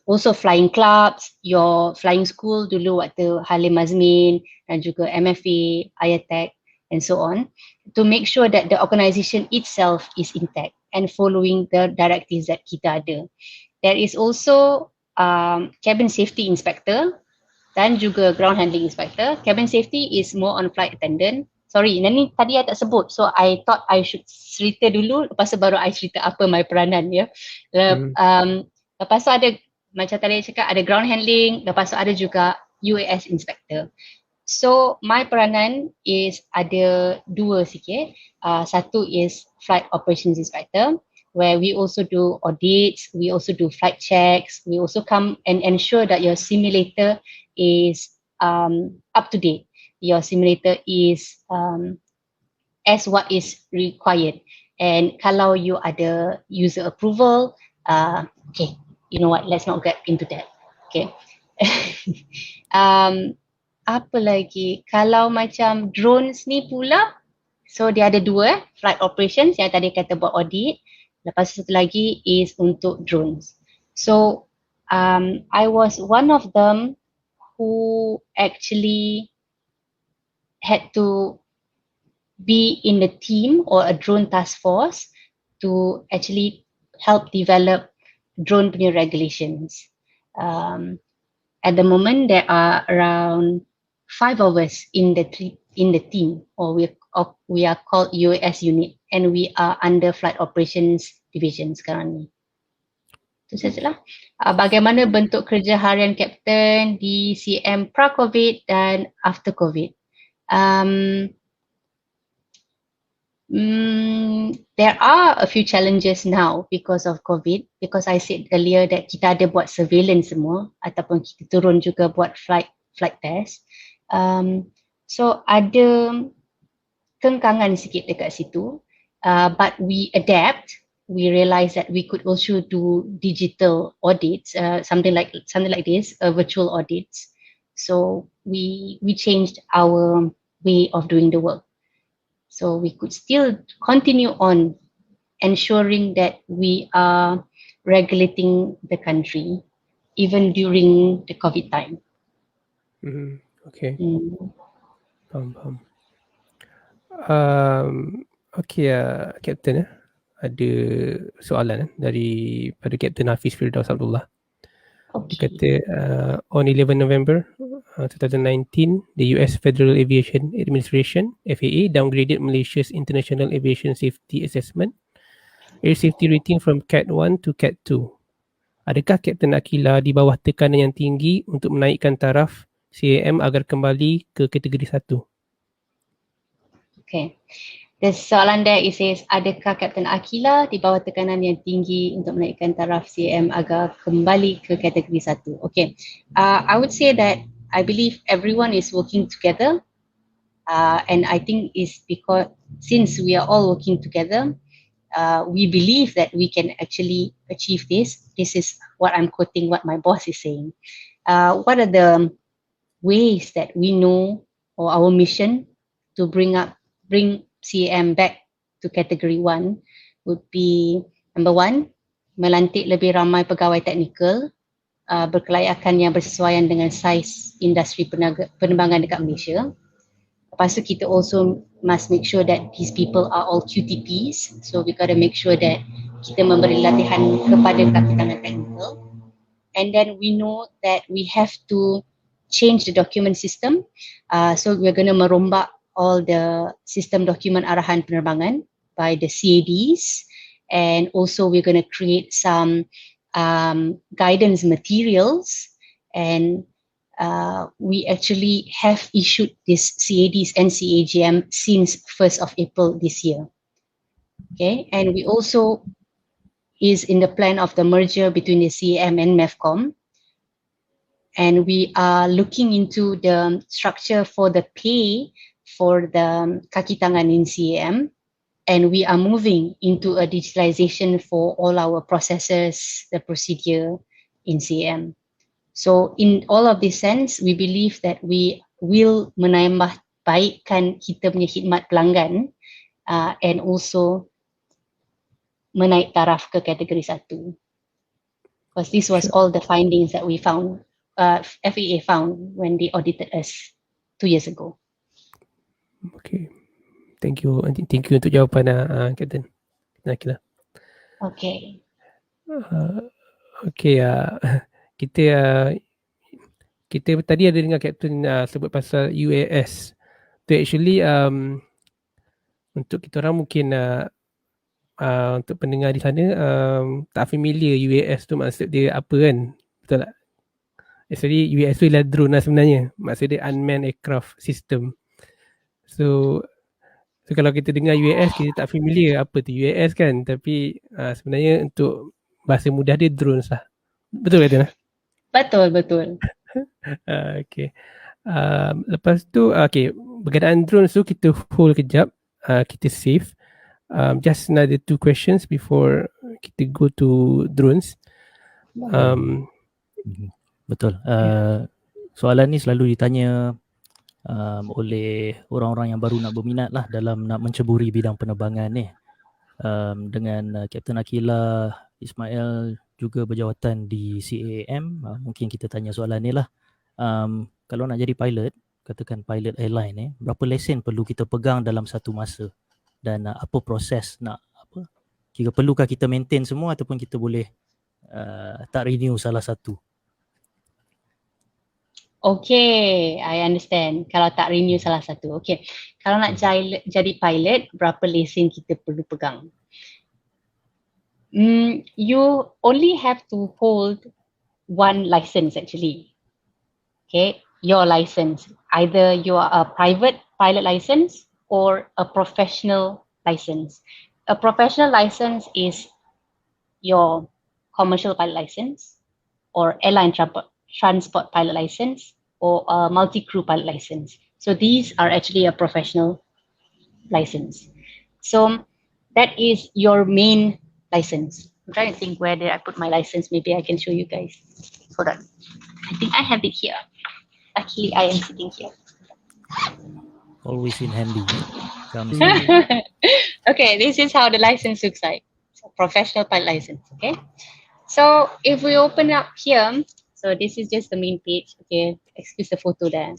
also flying clubs, your flying school dulu waktu Halim Azmin dan juga MFA, IATEC and so on, to make sure that the organisation itself is intact and following the directives that kita ada. There is also cabin safety inspector dan juga ground handling inspector. Cabin safety is more on flight attendant. Sorry, ni tadi I tak sebut. So I thought I should cerita dulu, lepas tu baru I cerita apa my peranan ya. Lepas tu ada, macam tadi I cakap, ada ground handling, lepas tu ada juga UAS inspector. So my peranan is ada dua sikit. Satu is flight operations inspector, where we also do audits, we also do flight checks, we also come and ensure that your simulator is up to date. Your simulator is as what is required. And kalau you ada user approval, okay, you know what, let's not get into that. Okay. Apa lagi? Kalau macam drones ni pula, so dia ada dua, flight operations yang tadi kata buat audit, lepas satu lagi is untuk drones. So I was one of them who actually had to be in the team or a drone task force to actually help develop drone punya regulations. At the moment, there are around 5 of us in the team, or we are called UAS Unit, and we are under Flight Operations Division sekarang ni. Itu sajalah. Bagaimana bentuk kerja harian Kapten di CAAM pra-COVID dan after COVID. There are a few challenges now because of COVID, because I said earlier that kita ada buat surveillance semua ataupun kita turun juga buat flight test. So ada kengkangan sikit dekat situ, but we adapt. We realize that we could also do digital audits, something like this, virtual audits. So we changed our way of doing the work. So we could still continue on ensuring that we are regulating the country even during the COVID time. Okay. Faham. Okay, Kapten, ada soalan daripada Kapten Hafiz Firdaus Abdullah. Dia kata, on 11 November 2019, the US Federal Aviation Administration, FAA, downgraded Malaysia's International Aviation Safety Assessment Air Safety Rating from Cat 1 to Cat 2. Adakah Kapten Aquila di bawah tekanan yang tinggi untuk menaikkan taraf CAAM agar kembali ke kategori 1? Okay. The soalan there it says, adakah Kapten Aquila di bawah tekanan yang tinggi untuk menaikkan taraf CAAM agar kembali ke kategori 1? Okay. I would say that I believe everyone is working together, and I think it's because since we are all working together, we believe that we can actually achieve this. This is what I'm quoting what my boss is saying. What are the ways that we know, or our mission to bring CAAM back to category 1 would be, number 1, melantik lebih ramai pegawai teknikal berkelayakan yang bersesuaian dengan saiz industri penerbangan dekat Malaysia. Lepas tu kita also must make sure that these people are all QTPs. So we got to make sure that kita memberi latihan kepada kaki tangan teknikal. And then we know that we have to change the document system. So we're going to merombak all the system document arahan penerbangan by the CADs. And also we're going to create some guidance materials. And we actually have issued these CADs and CAGM since 1st of April this year. Okay, and we also is in the plan of the merger between the CAAM and MEFCOM. And we are looking into the structure for the pay for the kaki tangan in CAAM. And we are moving into a digitalization for all our processes, the procedure in CAAM. So in all of this sense, we believe that we will menambah baikkan kita punya khidmat pelanggan and also menaik taraf ke kategori 1. Because this was all the findings that we found, FAA found when they audited us 2 years ago. Okay. Thank you untuk jawapan Captain Aquila. Okay. Okay, kita tadi ada dengar Captain sebut pasal UAS. Tu actually untuk kita orang mungkin untuk pendengar di sana tak familiar UAS tu maksud dia apa kan, betul tak? Actually UAS tu ialah drone lah sebenarnya, maksud dia unmanned aircraft system. So kalau kita dengar UAS kita tak familiar apa tu UAS kan, tapi sebenarnya untuk bahasa mudah dia drones lah, betul tak? Betul. Okay. Lepas tu berkenaan drones tu kita hold kejap, kita save. Just another 2 questions before kita go to drones. Betul. Soalan ni selalu ditanya oleh orang-orang yang baru nak berminat lah dalam nak menceburi bidang penerbangan ni. Dengan Captain Aquila Ismail juga berjawatan di CAAM, mungkin kita tanya soalan ni lah. Kalau nak jadi pilot, katakan pilot airline ni, berapa lesen perlu kita pegang dalam satu masa? Dan apa proses nak apa? Kira perlukah kita maintain semua ataupun kita boleh tak renew salah satu? Okay, I understand. Kalau tak renew salah satu. Okay, kalau nak jadi pilot, berapa lesen kita perlu pegang? You only have to hold one license actually. Okay, your license. Either you are a private pilot license or a professional license. A professional license is your commercial pilot license or airline transport pilot license or a multi-crew pilot license. So these are actually a professional license. So that is your main license. I'm trying to think where did I put my license. Maybe I can show you guys. Hold on. I think I have it here. Actually, I am sitting here. Always in handy. Okay, this is how the license looks like. So professional pilot license, okay? So if we open up here, so this is just the main page, okay? Excuse the photo there.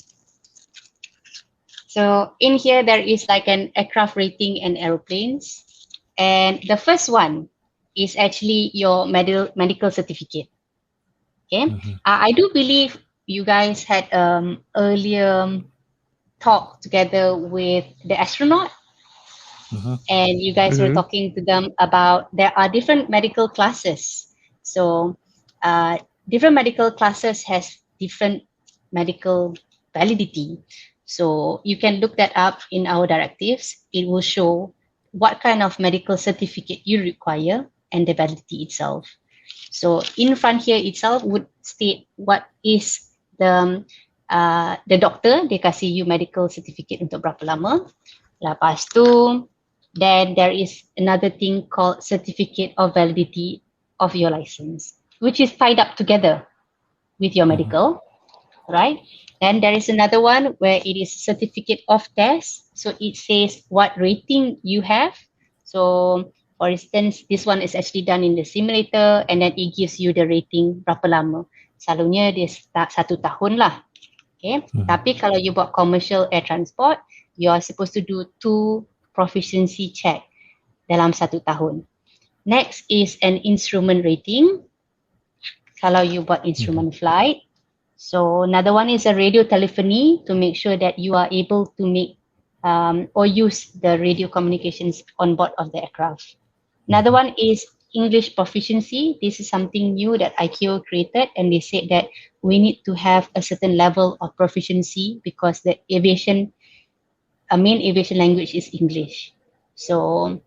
So in here, there is like an aircraft rating and aeroplanes. And the first one is actually your medical certificate, okay? I do believe you guys had earlier talk together with the astronaut, and you guys were talking to them about there are different medical classes. So different medical classes has different medical validity. So you can look that up in our directives. It will show what kind of medical certificate you require and the validity itself. So in front here itself would state what is the doctor, dia kasih you medical certificate untuk berapa lama. Lepas tu, then there is another thing called certificate of validity of your license, which is tied up together with your medical, right? Then there is another one where it is certificate of test. So it says what rating you have. So for instance, this one is actually done in the simulator and then it gives you the rating berapa lama. Selalunya dia start 1 tahun lah. Okay. Tapi kalau you buat commercial air transport, you are supposed to do 2 proficiency check dalam 1 tahun. Next is an instrument rating. Kalau you buat instrument flight. So another one is a radio telephony to make sure that you are able to make or use the radio communications on board of the aircraft. Another one is English proficiency. This is something new that ICAO created, and they said that we need to have a certain level of proficiency because the main aviation language is English. So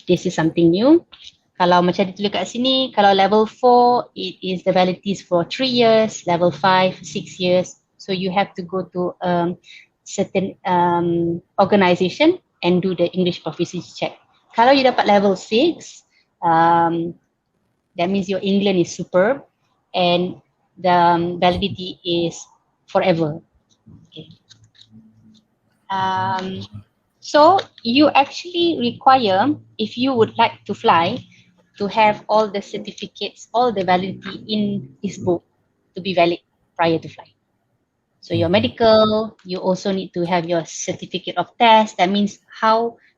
this is something new. Kalau macam ditulis kat sini, kalau level 4, it is the validity is for 3 years, level 5, 6 years. So you have to go to certain organisation and do the English proficiency check. Kalau you dapat level 6, that means your England is superb and the validity is forever. Okay. So you actually require, if you would like to fly, to have all the certificates, all the validity in this book to be valid prior to flight. So your medical, you also need to have your certificate of test. That means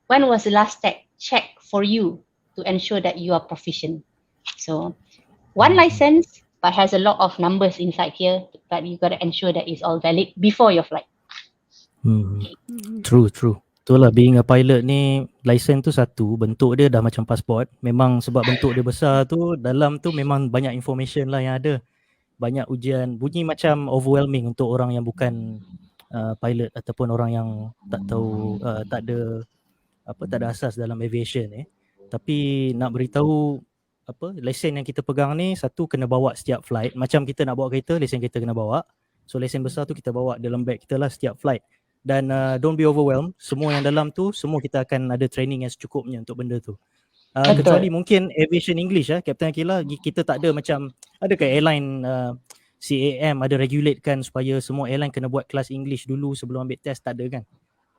when was the last check for you to ensure that you are proficient. So one license, but has a lot of numbers inside here, but you got to ensure that it's all valid before your flight. True. Betul lah, being a pilot ni, license tu satu, bentuk dia dah macam pasport. Memang sebab bentuk dia besar tu, dalam tu memang banyak information lah yang ada. Banyak ujian, bunyi macam overwhelming untuk orang yang bukan pilot ataupun orang yang tak tahu, tak ada asas dalam aviation Tapi nak beritahu lesen yang kita pegang ni, satu kena bawa setiap flight. Macam kita nak bawa kereta, lesen kita kena bawa. So lesen besar tu kita bawa dalam bag kita lah setiap flight. Dan don't be overwhelmed, semua yang dalam tu, semua kita akan ada training yang secukupnya untuk benda tu. Kecuali mungkin aviation English Captain Aquila, kita tak ada macam, adakah airline CAAM ada regulatekan supaya semua airline kena buat kelas English dulu sebelum ambil test? Tak ada kan?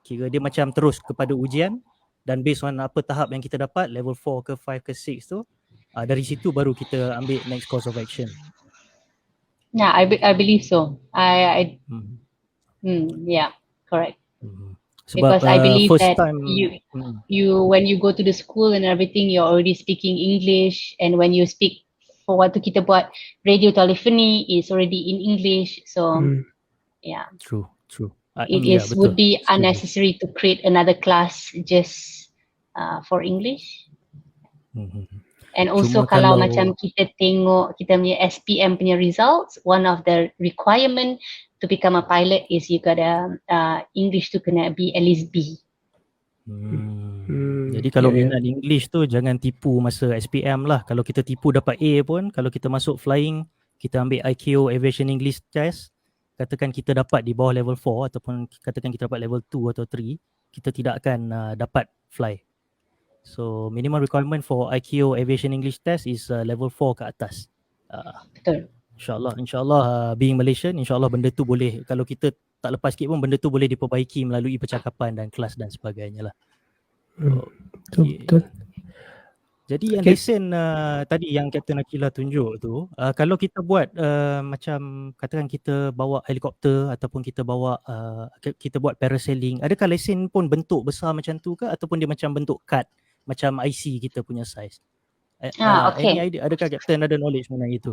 Kira dia macam terus kepada ujian, dan based on apa tahap yang kita dapat, level 4 ke 5 ke 6 tu, dari situ baru kita ambil next course of action. Yeah, I believe so. Yeah, correct. Sebab because I believe first that time, you when you go to the school and everything, you're already speaking English, and when you speak for waktu kita buat radio telephony, is already in English. So yeah, true. Would be unnecessary to create another class just for English. And also kalau macam kita tengok kita punya SPM punya results, one of the requirement to become a pilot is you gotta English tu kena be at least B. Jadi kalau minat English tu jangan tipu masa SPM lah. Kalau kita tipu dapat A pun, kalau kita masuk flying, kita ambil ICAO Aviation English Test, katakan kita dapat di bawah level 4 ataupun katakan kita dapat level 2 atau 3, kita tidak akan dapat fly. So minimum requirement for ICAO Aviation English Test is level 4 ke atas. Betul. InsyaAllah being Malaysian, insyaAllah benda tu boleh, kalau kita tak lepas sikit pun benda tu boleh diperbaiki melalui percakapan dan kelas dan sebagainya lah. Betul. Jadi yang lesen tadi yang Captain Aquila tunjuk tu, kalau kita buat macam katakan kita bawa helikopter ataupun kita bawa kita buat parasailing, adakah lesen pun bentuk besar macam tu ke ataupun dia macam bentuk kad macam IC kita punya size? Okay. Any idea, adakah Captain ada knowledge mengenai itu?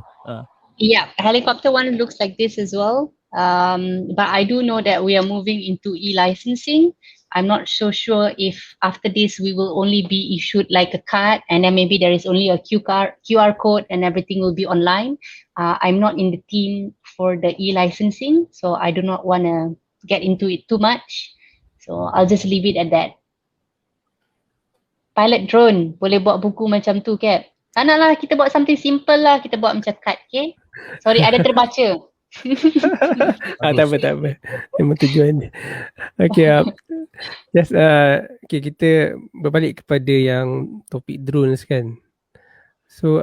Yeah, helicopter one looks like this as well. But I do know that we are moving into e-licensing. I'm not so sure if after this we will only be issued like a card, and then maybe there is only a QR code and everything will be online. I'm not in the team for the e-licensing, so I do not want to get into it too much. So I'll just leave it at that. Pilot drone, boleh buat buku macam tu, Cap? Tak nak lah, kita buat something simple lah. Kita buat macam card, okay? Sorry, ada terbaca. Tak apa. Memang tujuan dia. Okay, kita berbalik kepada yang topik drones kan. So,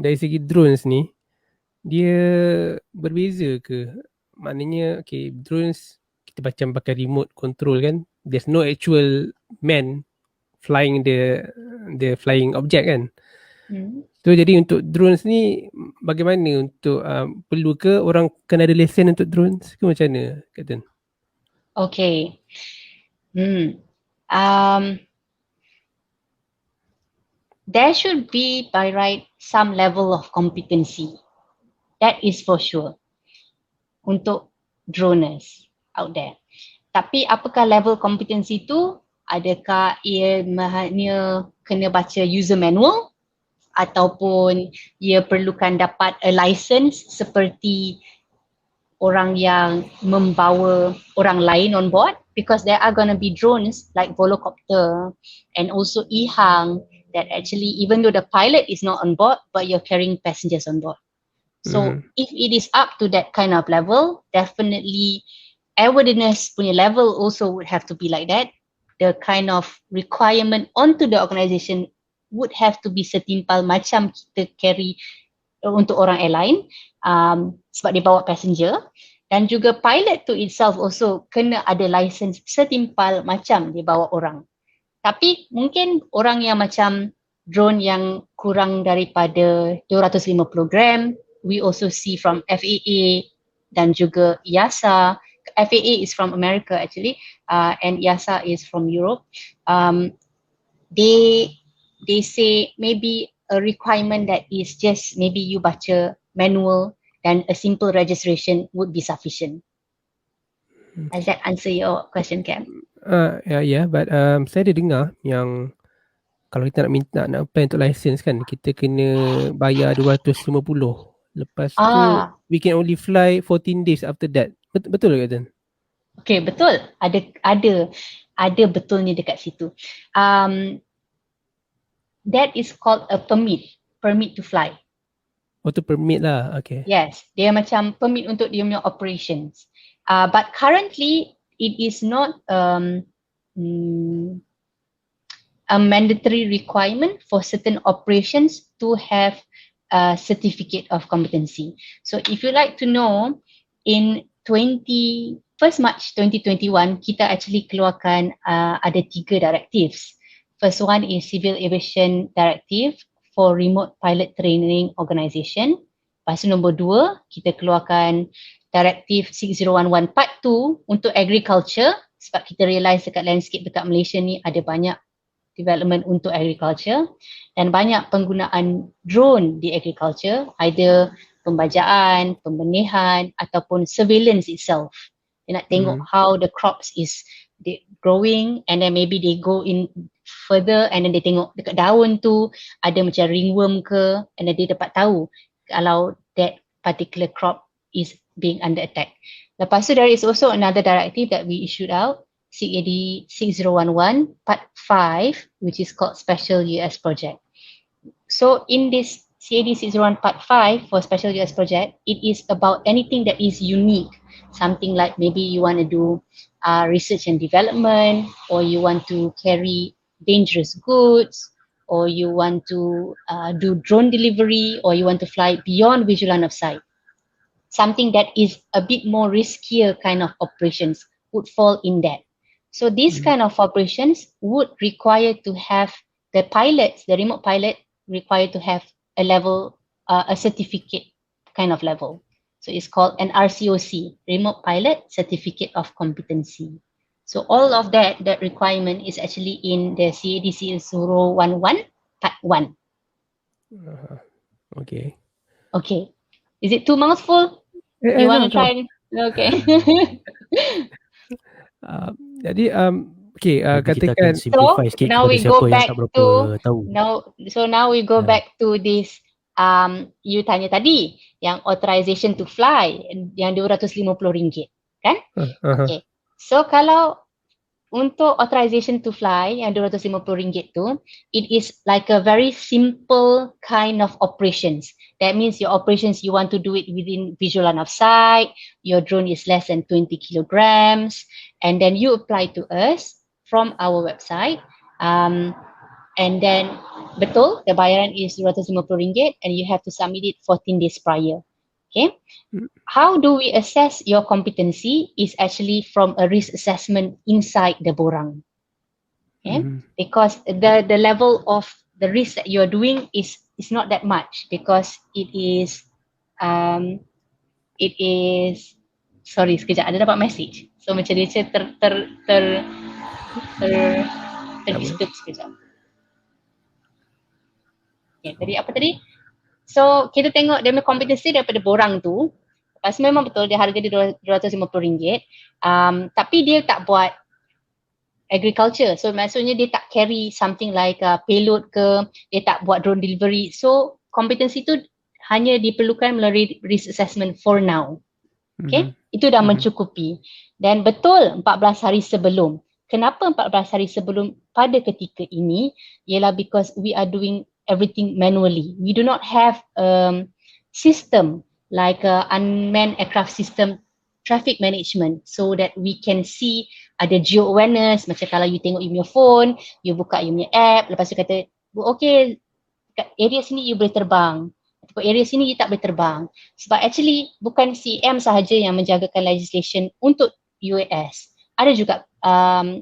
dari segi drones ni, dia berbeza ke? Maknanya, okay, drones kita macam pakai remote control kan. There's no actual man flying the flying object kan. So jadi untuk drones ni bagaimana untuk perlu ke orang kena ada lesen untuk drones ke macam mana, Captain? Okay. There should be by right some level of competency. That is for sure. Untuk droners out there. Tapi apakah level kompetensi tu? Adakah ia hanya kena baca user manual ataupun ia perlukan dapat a license seperti orang yang membawa orang lain on board, because there are going to be drones like volocopter and also e-hang that actually even though the pilot is not on board but you're carrying passengers on board. So if it is up to that kind of level, definitely airworthiness punya level also would have to be like that. The kind of requirement onto the organisation would have to be setimpal macam kita carry untuk orang airline, sebab dia bawa passenger, dan juga pilot to itself also kena ada license setimpal macam dia bawa orang. Tapi mungkin orang yang macam drone yang kurang daripada 250 gram, we also see from FAA dan juga EASA. FAA is from America actually, and EASA is from Europe. They say maybe a requirement that is just maybe you baca manual dan a simple registration would be sufficient. Does that answer your question, Kepp? Yeah, but saya ada dengar yang kalau kita nak apply untuk license kan, kita kena bayar 250. Lepas tu we can only fly 14 days after that. Betul ke Captain? Okay, betul. Ada betulnya dekat situ. That is called a permit to fly. Oh, tu permit lah. Okay. Yes, dia macam permit untuk dia punya operations. But currently it is not a mandatory requirement for certain operations to have a certificate of competency. So if you like to know, in 1st March 2021, kita actually keluarkan ada 3 directives. First one is Civil Aviation Directive for Remote Pilot Training Organisation. Lepas tu nombor 2, kita keluarkan Directive 6011 Part 2 untuk agriculture, sebab kita realise dekat landscape dekat Malaysia ni ada banyak development untuk agriculture dan banyak penggunaan drone di agriculture, either pembajaan, pembenihan ataupun surveillance itself. Dia nak tengok how the crops is growing, and then maybe they go in further and then they tengok dekat daun tu ada macam ringworm ke, and then dia dapat tahu kalau that particular crop is being under attack. Lepas tu there is also another directive that we issued out, CAD 6011 Part 5, which is called Special UAS Project. So in this CAD 601 Part 5 for Special UAS Project, it is about anything that is unique. Something like maybe you want to do research and development, or you want to carry dangerous goods, or you want to do drone delivery, or you want to fly beyond visual line of sight. Something that is a bit more riskier kind of operations would fall in that. So these kind of operations would require to have the pilots, the remote pilot, required to have a level, a certificate kind of level. So it's called an RCOC, Remote Pilot Certificate of Competency. So all of that requirement is actually in the CAD 6011 Part 1. Okay. Okay. Is it too mouthful? You want to try? Okay. Jadi okay, kita katakan akan simplify sikit now kepada we siapa go yang back tak berapa to tahu. now we go back to this you tanya tadi yang authorization to fly yang RM250, kan? Okay. So kalau untuk authorization to fly yang RM250 tu, it is like a very simple kind of operations. That means your operations, you want to do it within visual line of sight, your drone is less than 20 kilograms, and then you apply to us from our website. And then betul, the bayaran is RM250 and you have to submit it 14 days prior. Okay. How do we assess your competency is actually from a risk assessment inside the borang. Okay. Because the level of the risk that you're doing is not that much, because it is sorry sekejap, ada dapat message. So macam dia disturb sekejap. Okay, tadi apa tadi? So kita tengok dia punya kompetensi daripada borang tu. Lepas tu memang betul dia harga dia RM250. Tapi dia tak buat agriculture. So maksudnya dia tak carry something like payload ke, dia tak buat drone delivery. So kompetensi tu hanya diperlukan melalui risk assessment for now. Okay, itu dah mencukupi. Dan betul 14 hari sebelum. Kenapa 14 hari sebelum pada ketika ini? Ialah because we are doing everything manually. We do not have system like unmanned aircraft system traffic management so that we can see ada geo awareness. Macam kalau you tengok you punya phone, you buka you punya app, lepas tu kata okay, kat area sini you boleh terbang, ataupun area sini you tak boleh terbang. Sebab actually bukan CAAM sahaja yang menjagakan legislation untuk UAS. Ada juga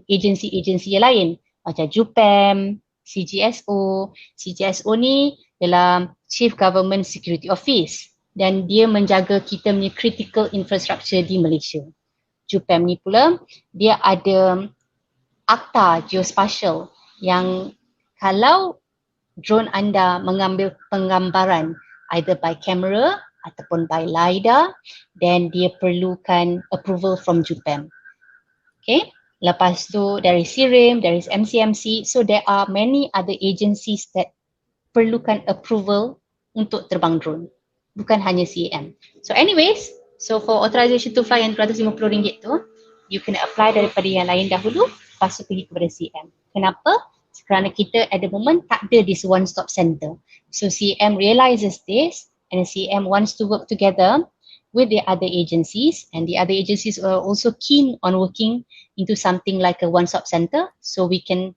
agensi-agensi yang lain macam JUPAM, CGSO. CGSO ni adalah Chief Government Security Office dan dia menjaga kita punya critical infrastructure di Malaysia. JUPAM ni pula dia ada akta geospatial yang kalau drone anda mengambil penggambaran either by camera ataupun by LiDAR, then dia perlukan approval from JUPAM. Okay, lepas tu there is CIRIM, there is MCMC, so there are many other agencies that perlukan approval untuk terbang drone. Bukan hanya CAAM. So anyways, so for authorization to fly yang RM250 tu, you kena apply daripada yang lain dahulu, lepas tu pergi kepada CAAM. Kenapa? Kerana kita at the moment tak ada this one stop center. So CAAM realizes this and CAAM wants to work together with the other agencies, and the other agencies are also keen on working into something like a one stop center so we can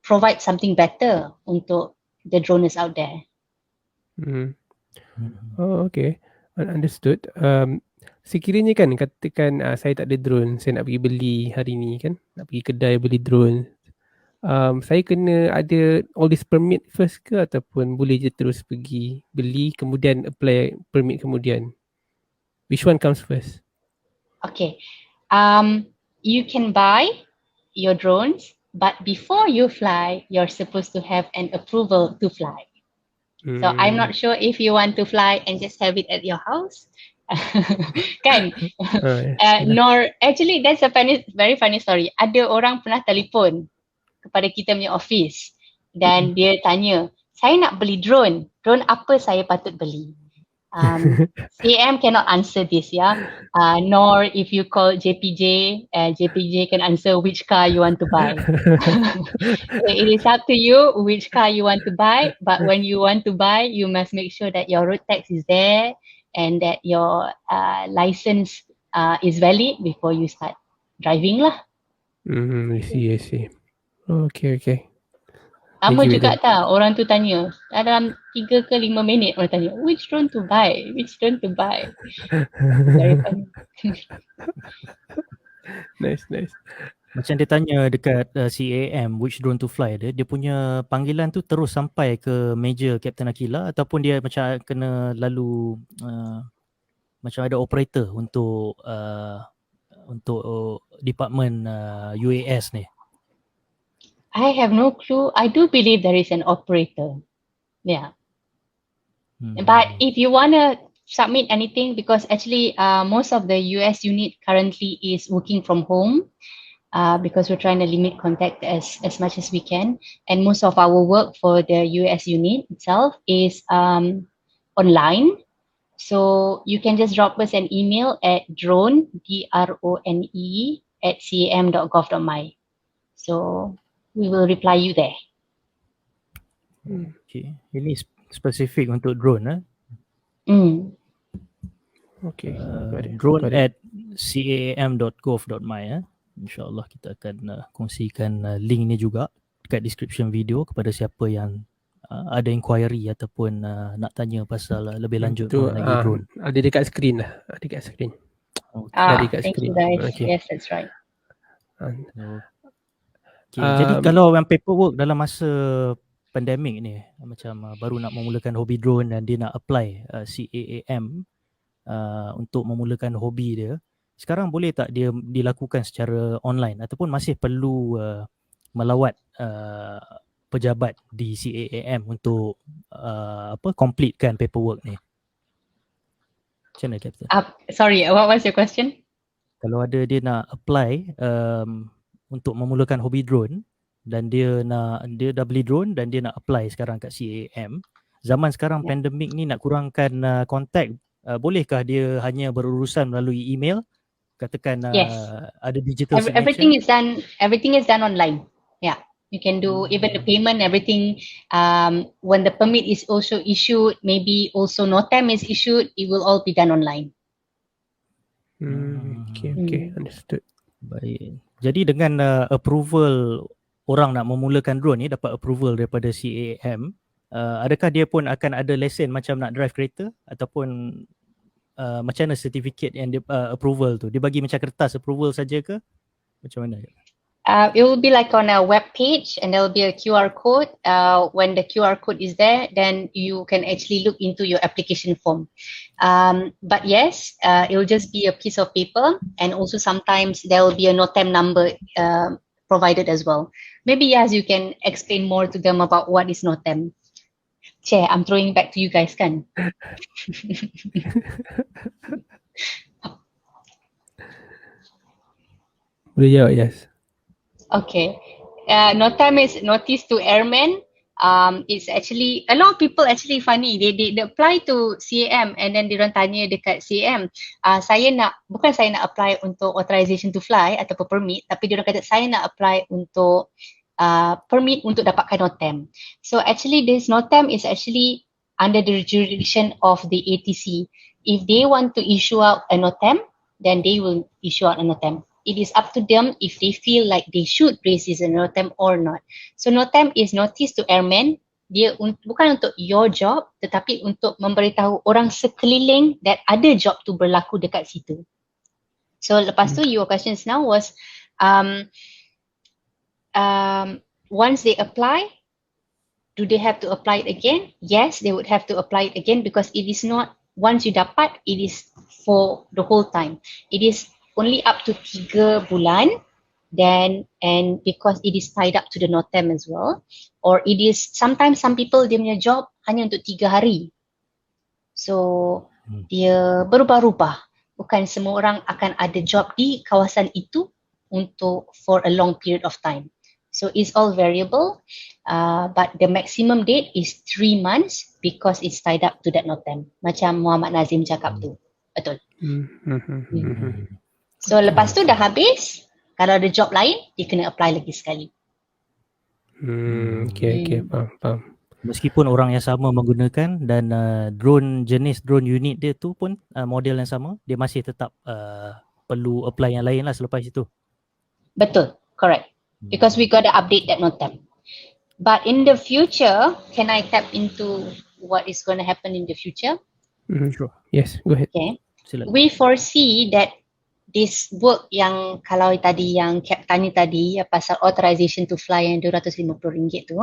provide something better untuk the droners out there. Oh, okay. Understood. Sekiranya kan katakan saya tak ada drone, saya nak pergi beli hari ni kan, nak pergi kedai beli drone. Saya kena ada all this permit first ke ataupun boleh je terus pergi beli kemudian apply permit kemudian? Which one comes first? Okay. You can buy your drones, but before you fly, you're supposed to have an approval to fly. So I'm not sure if you want to fly and just have it at your house. Kan? Nor actually that's a very funny story. Ada orang pernah telefon kepada kita punya office dan dia tanya, saya nak beli drone. Drone apa saya patut beli? CAAM cannot answer this, nor if you call JPJ, JPJ can answer which car you want to buy. So it is up to you which car you want to buy, but when you want to buy, you must make sure that your road tax is there and that your license is valid before you start driving lah. I see. Okay. Sama juga tak, orang tu tanya, dalam 3 ke 5 minit orang tanya, which drone to buy? Very funny. Nice. Macam dia tanya dekat CAAM which drone to fly, dia punya panggilan tu terus sampai ke meja Captain Aquila ataupun dia macam kena lalu macam ada operator untuk department UAS ni? I have no clue. I do believe there is an operator. Yeah. But if you want to submit anything, because actually most of the UAS unit currently is working from home because we're trying to limit contact as much as we can. And most of our work for the UAS unit itself is online. So you can just drop us an email at drone, drone, @cam.gov.my. So we will reply you there. Okay. Ini spesifik untuk drone Okay. Drone at caam.gov.my InsyaAllah kita akan kongsikan link ni juga dekat description video kepada siapa yang ada inquiry ataupun nak tanya pasal lebih lanjut mengenai drone. Ada dekat skrin lah. Dekat skrin. Thank you guys. Okay. Yes, that's right. Okay, jadi kalau yang paperwork dalam masa pandemik ni macam baru nak memulakan hobi drone dan dia nak apply CAAM untuk memulakan hobi dia, Sekarang boleh tak dia dilakukan secara online ataupun masih perlu melawat pejabat di CAAM untuk completekan paperwork ni? Macam mana, Captain? Sorry, what was your question? Kalau ada dia nak apply untuk memulakan hobi drone dan dia dah beli drone dan dia nak apply sekarang kat CAAM, zaman sekarang pandemik ni nak kurangkan kontak, bolehkah dia hanya berurusan melalui email? Katakan Yes. ada digital signature. Everything is done online. Yeah. You can do even the payment, everything. When the permit is also issued, maybe also NOTAM is issued, it will all be done online. Okay, understood. Baik. Jadi dengan approval orang nak memulakan drone ni, dapat approval daripada CAAM, adakah dia pun akan ada lesen macam nak drive kereta ataupun macam mana certificate yang dia approval tu? Dia bagi macam kertas approval saja ke? Macam mana? It will be like on a web page and there will be a QR code. When the QR code is there, then you can actually look into your application form. But yes, it will just be a piece of paper, and also sometimes there will be a NOTAM number provided as well. Maybe Yaz, you can explain more to them about what is NOTAM. Chair, I'm throwing back to you guys, kan? Boleh jawab, Yes. Okay. NOTAM is Notice to Airmen. It's actually, a lot of people actually funny. They apply to CAAM and then diorang tanya dekat CAAM, bukan saya nak apply untuk authorization to fly ataupun permit, tapi diorang kata saya nak apply untuk permit untuk dapatkan NOTAM. So actually this NOTAM is actually under the jurisdiction of the ATC. If they want to issue out a NOTAM, then they will issue out a NOTAM. It is up to them if they feel like they should raise this NOTAM or not. So NOTAM is Notice to Airmen. Dia bukan untuk your job, tetapi untuk memberitahu orang sekeliling that ada job tu berlaku dekat situ. So lepas tu your questions now was once they apply, do they have to apply it again? Yes, they would have to apply it again because it is not once you dapat, it is for the whole time. It is only up to 3 bulan, then and because it is tied up to the NOTAM as well, or it is sometimes some people dia punya job hanya untuk 3 hari. So dia berubah-ubah. Bukan semua orang akan ada job di kawasan itu untuk for a long period of time. So it's all variable, but the maximum date is 3 months because it's tied up to that NOTAM. Macam Muhammad Nazim cakap tu. Betul. So lepas tu dah habis, kalau ada job lain, dia kena apply lagi sekali. Okay, faham. Meskipun orang yang sama menggunakan dan jenis drone unit dia tu pun model yang sama, dia masih tetap perlu apply yang lain lah selepas itu. Betul, correct. Because we got to update that NOTAM. But in the future, can I tap into what is going to happen in the future? Sure. Yes, go ahead. Okay. Silakan. We foresee that this work yang kalau tadi yang Kepp tanya tadi pasal authorization to fly yang RM250 tu,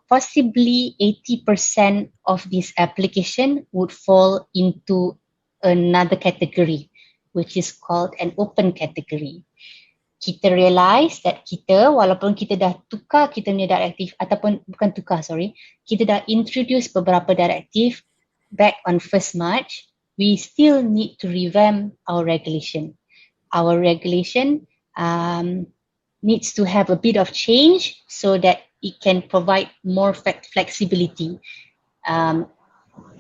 possibly 80% of this application would fall into another category, which is called an open category. Kita realise that kita, walaupun kita dah tukar kita punya direktif, ataupun bukan tukar, kita dah introduce beberapa direktif back on 1st March, we still need to revamp our regulation. Our regulation needs to have a bit of change so that it can provide more flexibility,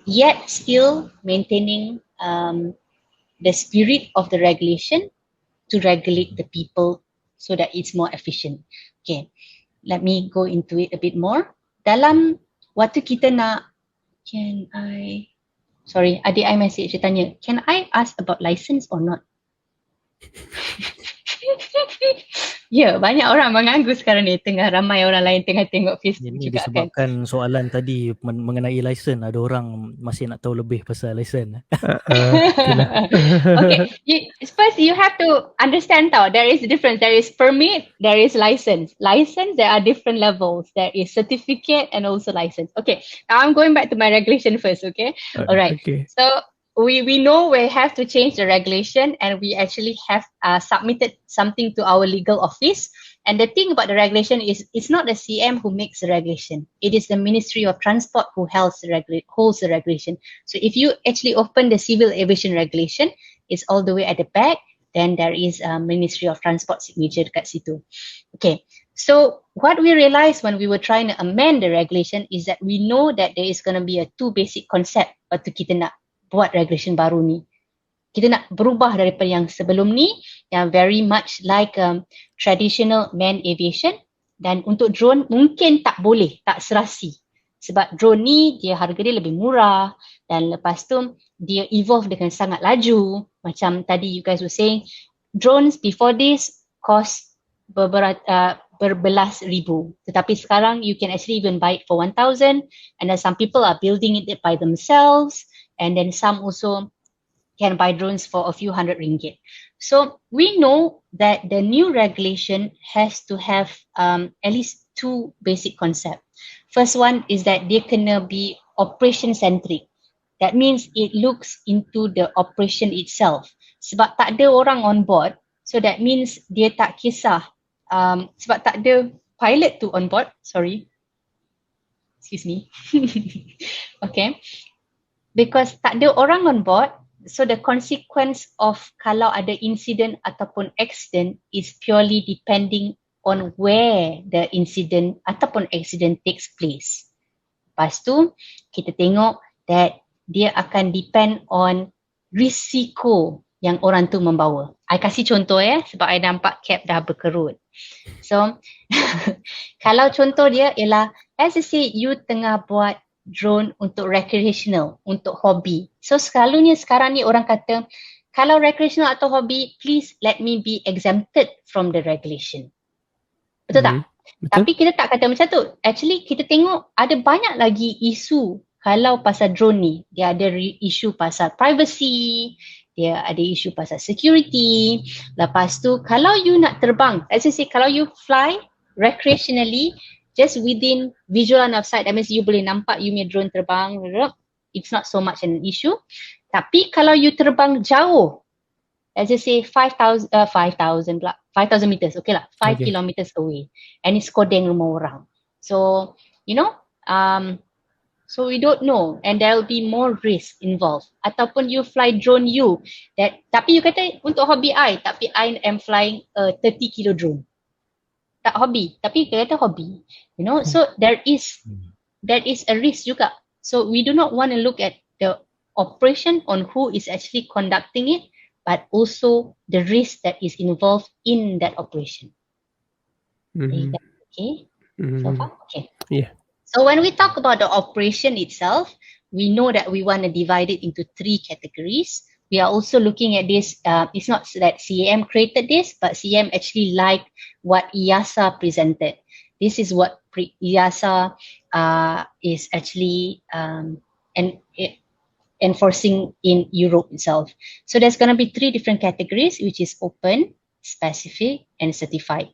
yet still maintaining the spirit of the regulation to regulate the people so that it's more efficient. Okay, let me go into it a bit more. Dalam waktu kita nak, adik I message, dia tanya, can I ask about license or not? Ya, banyak orang mengganggu sekarang ni. Tengah ramai orang lain tengah tengok Facebook Ini juga kan. disebabkan soalan tadi mengenai lesen. Ada orang masih nak tahu lebih pasal lesen. Okay, first you have to understand tau, there is a difference. There is permit, there is license. License, there are different levels. There is certificate and also license. Okay, now I'm going back to my regulation first, okay? Alright, Okay. so we know we have to change the regulation, and we actually have submitted something to our legal office. And the thing about the regulation is it's not the CM who makes the regulation. It is the Ministry of Transport who holds the regulation. So if you actually open the Civil Aviation Regulation, it's all the way at the back. Then there is a Ministry of Transport signature dekat situ. Okay. So what we realized when we were trying to amend the regulation is that we know that there is going to be a two basic concept waktu kita nak buat regulation baru ni. Kita nak berubah daripada yang sebelum ni, yang very much like traditional manned aviation, dan untuk drone mungkin tak boleh, tak serasi. Sebab drone ni dia harga dia lebih murah, dan lepas tu dia evolve dengan sangat laju. Macam tadi you guys were saying, drones before this cost berbelas ribu. Tetapi sekarang you can actually even buy it for 1,000, and then some people are building it by themselves, and then some also can buy drones for a few hundred ringgit. So we know that the new regulation has to have at least two basic concepts. First one is that dia kena be operation centric. That means it looks into the operation itself. Sebab tak ada orang on board, so that means dia tak kisah. Sebab tak ada pilot tu on board, sorry. Excuse me. Okay. Because tak ada orang on board, so the consequence of kalau ada incident ataupun accident is purely depending on where the incident ataupun accident takes place. Lepas tu, kita tengok that dia akan depend on risiko yang orang tu membawa. I kasih contoh sebab I nampak Kepp dah berkerut. So, kalau contoh dia ialah, let's say you tengah buat drone untuk recreational, untuk hobi. So selalunya sekarang ni orang kata, kalau recreational atau hobi, please let me be exempted from the regulation. Betul tak? Betul. Tapi kita tak kata macam tu. Actually kita tengok ada banyak lagi isu kalau pasal drone ni. Dia ada isu pasal privacy, dia ada isu pasal security. Lepas tu kalau you nak terbang, let's say kalau you fly recreationally, just within visual line of sight, that means you boleh nampak you punya drone terbang, it's not so much an issue. Tapi kalau you terbang jauh, let's just say 5,000 meters, okay lah, 5 kilometers away, and it's kodeng rumah orang. So, you know, so we don't know, and there will be more risk involved. Ataupun you fly drone tapi you kata untuk hobi tapi I am flying a 30 kilo drone. Tak hobi, tapi kita kata hobi, you know. So there is a risk juga. So we do not want to look at the operation on who is actually conducting it, but also the risk that is involved in that operation. Okay, so far, okay. Yeah. So when we talk about the operation itself, we know that we want to divide it into 3 categories. We are also looking at this, it's not that CAAM created this, but CAAM actually liked what EASA presented. This is what EASA is actually enforcing in Europe itself. So there's going to be 3 different categories, which is open, specific, and certified.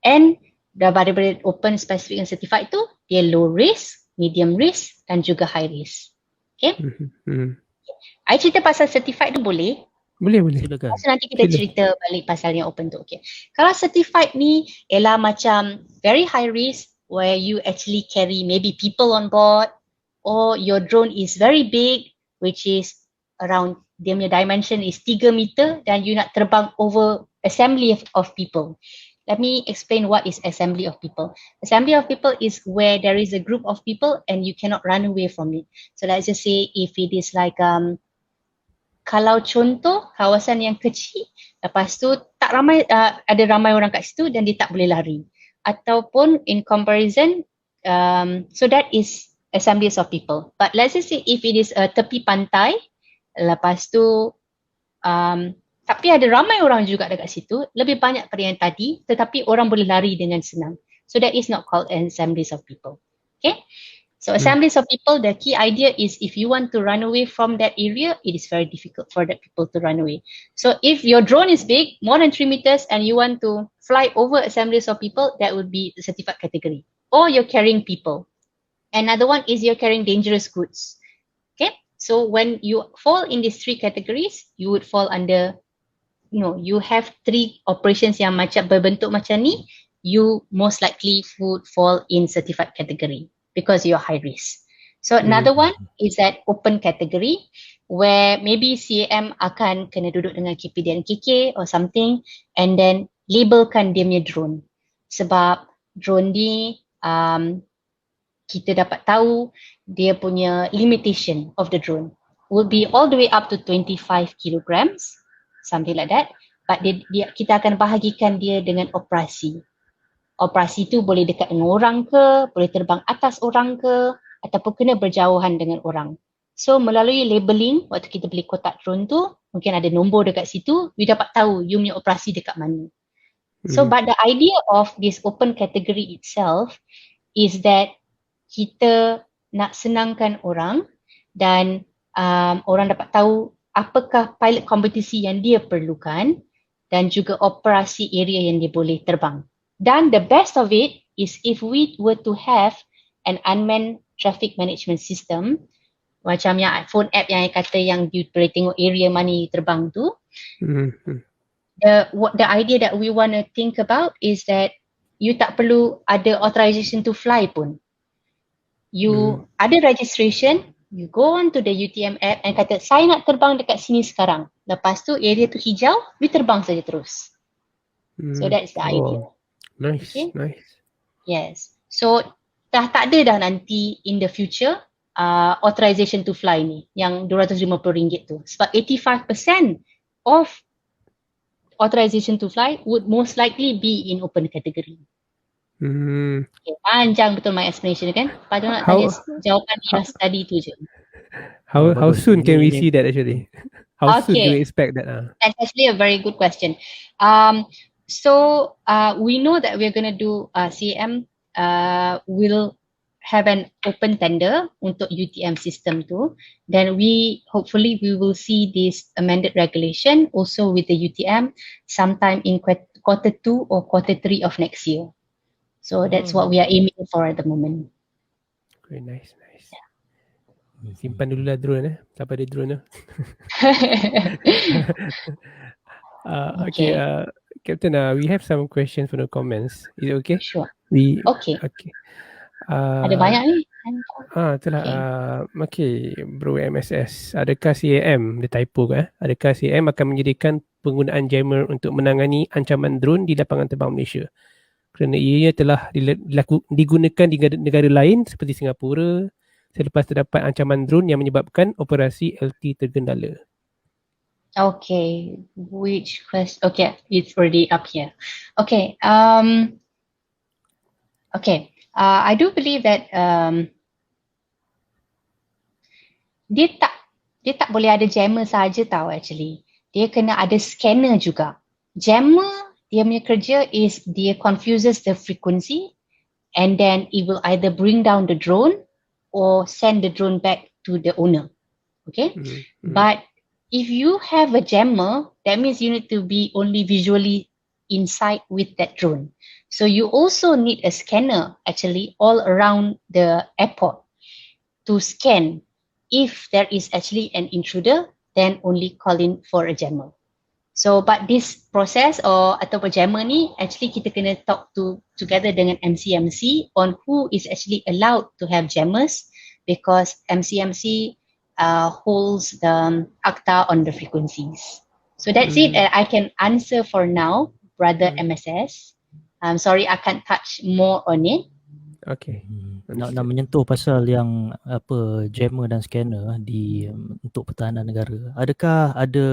And daripada open, specific, and certified tu, dia low risk, medium risk, dan juga high risk. Okay? I cerita pasal certified tu boleh? Boleh. Silakan. So nanti kita cerita balik pasal yang open tu. Okay. Kalau certified ni ialah macam very high risk, where you actually carry maybe people on board, or your drone is very big, which is around, dia punya dimension is 3 meter, dan you nak terbang over assembly of people. Let me explain what is assembly of people. Assembly of people is where there is a group of people and you cannot run away from it. So let's just say if it is like kalau contoh kawasan yang kecil, lepas tu tak ramai, ada ramai orang kat situ dan dia tak boleh lari. Ataupun in comparison, so that is assemblies of people. But let's just say if it is a tepi pantai, lepas tu tapi ada ramai orang juga dekat situ, lebih banyak pada yang tadi, tetapi orang boleh lari dengan senang. So that is not called assemblies of people. Okay? So assemblies of people, the key idea is if you want to run away from that area, it is very difficult for that people to run away. So if your drone is big, more than 3 meters, and you want to fly over assemblies of people, that would be the certified category. Or you're carrying people. Another one is you're carrying dangerous goods. Okay? So when you fall in these three categories, you would fall under, you have three operations yang macam berbentuk macam ni, you most likely would fall in certified category because you're high risk. So another one is that open category where maybe CAAM akan kena duduk dengan KP dan KK or something and then labelkan dia punya drone. Sebab drone ni kita dapat tahu dia punya limitation of the drone will be all the way up to 25 kilograms, something like that. But kita akan bahagikan dia dengan operasi. Operasi tu boleh dekat dengan orang ke, boleh terbang atas orang ke, ataupun kena berjauhan dengan orang. So melalui labeling, waktu kita beli kotak drone tu, mungkin ada nombor dekat situ, we dapat tahu you punya operasi dekat mana. So but the idea of this open category itself is that kita nak senangkan orang dan orang dapat tahu apakah pilot kompetisi yang dia perlukan dan juga operasi area yang dia boleh terbang. Dan the best of it is if we were to have an unmanned traffic management system, macam yang phone app yang kata yang you boleh tengok area mana you terbang tu. The idea that we want to think about is that you tak perlu ada authorization to fly pun. You ada registration, you go on to the UTM app and kata saya nak terbang dekat sini sekarang. Lepas tu area tu hijau, you terbang saja terus. So that's the idea. Nice, okay? Nice. Yes. So tak ada dah nanti in the future authorization to fly ni yang RM250 tu. Sebab 85% of authorization to fly would most likely be in open category. Okay, panjang betul my explanation kan? Padahal nak tanya jawapan yang study tu je. How soon can we see that actually? How soon do we expect that? That's actually a very good question. So we know that we're going to do CAAM will have an open tender untuk UTM system tu. Then hopefully we will see this amended regulation also with the UTM sometime in quarter 2 or quarter 3 of next year. So that's what we are aiming for at the moment. Very nice. Yeah. Simpan dululah drone sampai ada drone tu. Okay, Captain, we have some questions from the comments. Is it okay? Sure. Okay. Ada banyak ni. Itulah. Okay, Bro MSS. Adakah CAAM, dia typo ke? Adakah CAAM akan menyediakan penggunaan jammer untuk menangani ancaman drone di lapangan terbang Malaysia? Kerana ianya telah digunakan di negara lain seperti Singapura selepas terdapat ancaman drone yang menyebabkan operasi LT tergendala. Okay, which question? Okay, it's already up here. Okay, I do believe that dia tak boleh ada jammer saja tau actually. Dia kena ada scanner juga. Jammer dia punya kerja is dia confuses the frequency and then it will either bring down the drone or send the drone back to the owner. Okay? But if you have a jammer, that means you need to be only visually inside with that drone. So you also need a scanner actually all around the airport to scan. If there is actually an intruder, then only call in for a jammer. So but this process atau jammer ni actually kita kena talk together dengan MCMC on who is actually allowed to have jammers because MCMC holds the ACTA on the frequencies. So that's it. I can answer for now, brother MSS. I'm sorry I can't touch more on it. Okay. Nak menyentuh pasal yang jammer dan scanner untuk pertahanan negara. Adakah ada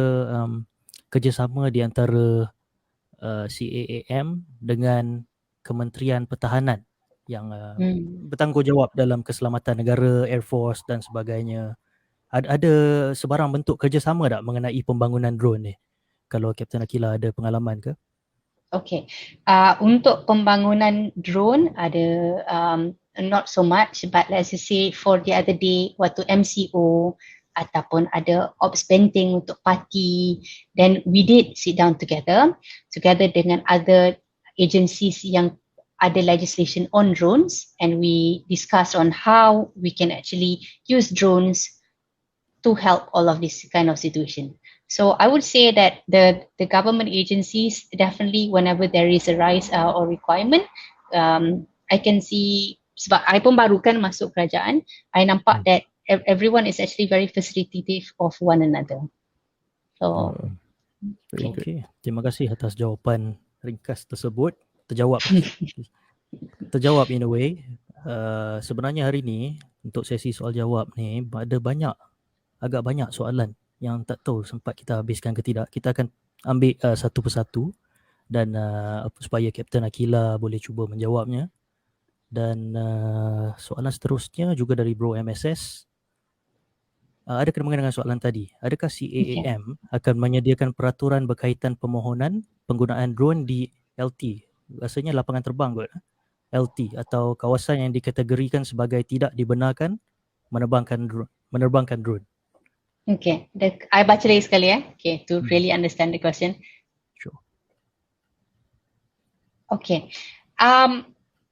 kerjasama di antara CAAM dengan Kementerian Pertahanan yang bertanggungjawab dalam keselamatan negara, Air Force dan sebagainya? Ada sebarang bentuk kerjasama tak mengenai pembangunan drone ni? Kalau Captain Aquila ada pengalaman ke? Okay, untuk pembangunan drone ada not so much, but let's just say for the other day waktu MCO ataupun ada ops painting untuk party, then we did sit down together dengan other agencies yang ada legislation on drones and we discuss on how we can actually use drones to help all of this kind of situation. So I would say that the government agencies definitely, whenever there is a rise or requirement, I can see, sebab I pun baru kan masuk kerajaan, I nampak that everyone is actually very facilitative of one another. So Okay. Terima kasih atas jawapan ringkas tersebut. Terjawab in a way. Sebenarnya hari ni untuk sesi soal jawab ni ada agak banyak soalan yang tak tahu sempat kita habiskan ke tidak. Kita akan ambil satu persatu dan supaya Kapten Aquila boleh cuba menjawabnya. Dan soalan seterusnya juga dari Bro MSS. Ada kena-mengena dengan soalan tadi. Adakah CAAM akan menyediakan peraturan berkaitan permohonan penggunaan drone di LT? Rasanya lapangan terbang kot. LT atau kawasan yang dikategorikan sebagai tidak dibenarkan menerbangkan drone. Okay, I baca lagi sekali okay, to really understand the question. Sure. Okay,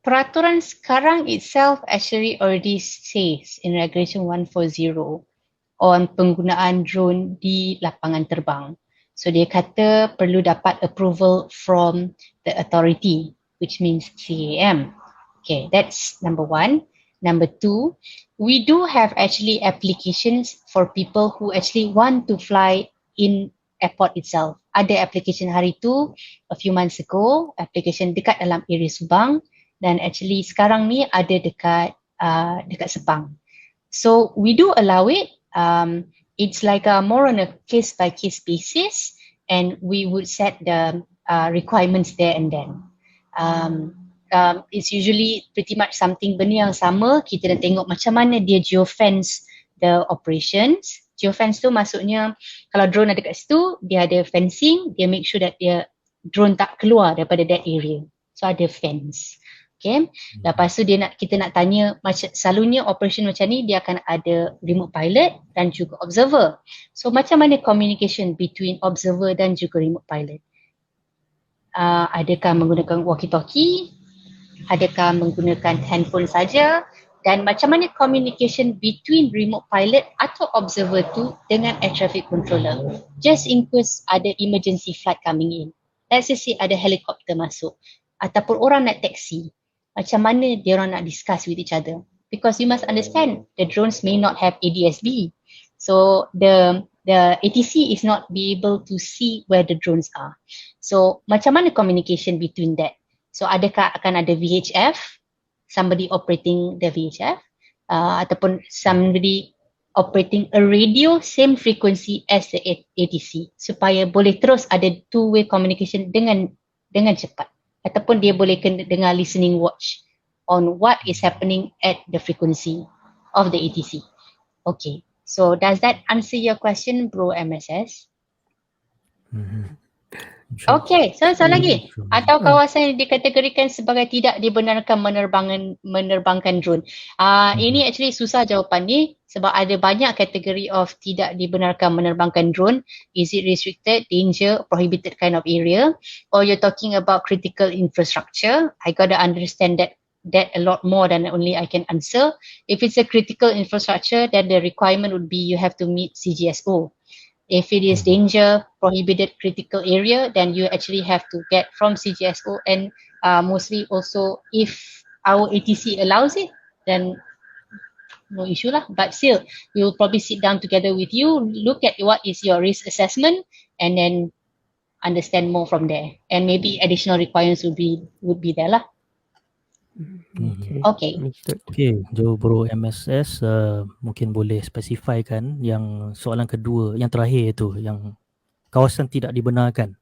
peraturan sekarang itself actually already says in Regulation 140 on penggunaan drone di lapangan terbang. So dia kata perlu dapat approval from the authority, which means CAAM. Okay, that's number one. Number two, we do have actually applications for people who actually want to fly in airport itself. Ada application hari tu, a few months ago, application dekat dalam area Subang, dan actually sekarang ni ada dekat Sepang. So we do allow it. It's like more on a case by case basis, and we would set the requirements there and then. It's usually pretty much something benda yang sama. Kita dah tengok macam mana dia geofence the operations. Geofence tu maksudnya kalau drone ada kat situ, dia ada fencing, dia make sure that dia drone tak keluar daripada that area. So ada fence. Okay. Lepas tu kita nak tanya, selalunya operation macam ni dia akan ada remote pilot dan juga observer. So macam mana communication between observer dan juga remote pilot? Adakah menggunakan walkie-talkie? Adakah menggunakan handphone saja? Dan macam mana communication between remote pilot atau observer tu dengan air traffic controller? Just in case ada emergency flight coming in. Let's just say ada helikopter masuk ataupun orang nak taxi. Macam mana dia orang nak discuss with each other? Because you must understand the drones may not have ADS-B. So the ATC is not be able to see where the drones are. So macam mana communication between that? So adakah akan ada VHF, somebody operating the VHF, ataupun somebody operating a radio same frequency as the ATC supaya boleh terus ada two-way communication dengan cepat. Ataupun dia boleh dengar listening watch on what is happening at the frequency of the ATC. Okay, so does that answer your question, Bro MSS? Okay, so lagi. Atau kawasan yang dikategorikan sebagai tidak dibenarkan menerbangkan drone. Ini actually susah jawapan ni sebab ada banyak kategori of tidak dibenarkan menerbangkan drone. Is it restricted, danger, prohibited kind of area? Or you're talking about critical infrastructure? I gotta understand that a lot more than only I can answer. If it's a critical infrastructure, then the requirement would be you have to meet CGSO. If it is danger, prohibited critical area, then you actually have to get from CGSO, and mostly also if our ATC allows it, then no issue lah. But still, we will probably sit down together with you, look at what is your risk assessment, and then understand more from there. And maybe additional requirements would be there lah. Okay. Okay, Bro MSS mungkin boleh spesifikkan yang soalan kedua, yang terakhir tu, yang kawasan tidak dibenarkan.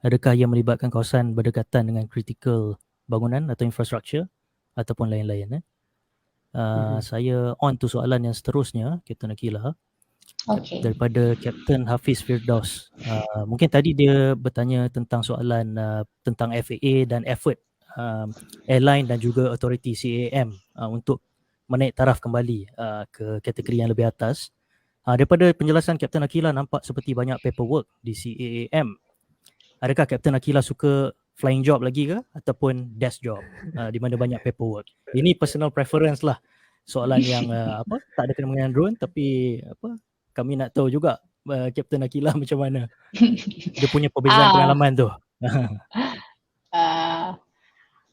Adakah ia melibatkan kawasan berdekatan dengan kritikal bangunan atau infrastruktur ataupun lain-lain? Saya on to soalan yang seterusnya, Kapten Aquila. Okay. Daripada Kapten Hafiz Firdaus. Mungkin tadi dia bertanya tentang soalan tentang FAA dan effort airline dan juga authority CAAM untuk menaik taraf kembali ke kategori yang lebih atas. Daripada penjelasan Kapten Aquila nampak seperti banyak paperwork di CAAM. Adakah Kapten Aquila suka flying job lagi ke ataupun desk job di mana banyak paperwork? Ini personal preference lah. soalan yang tak ada kena dengan drone, tapi kami nak tahu juga Captain Aquila macam mana dia punya perbezaan pengalaman tu.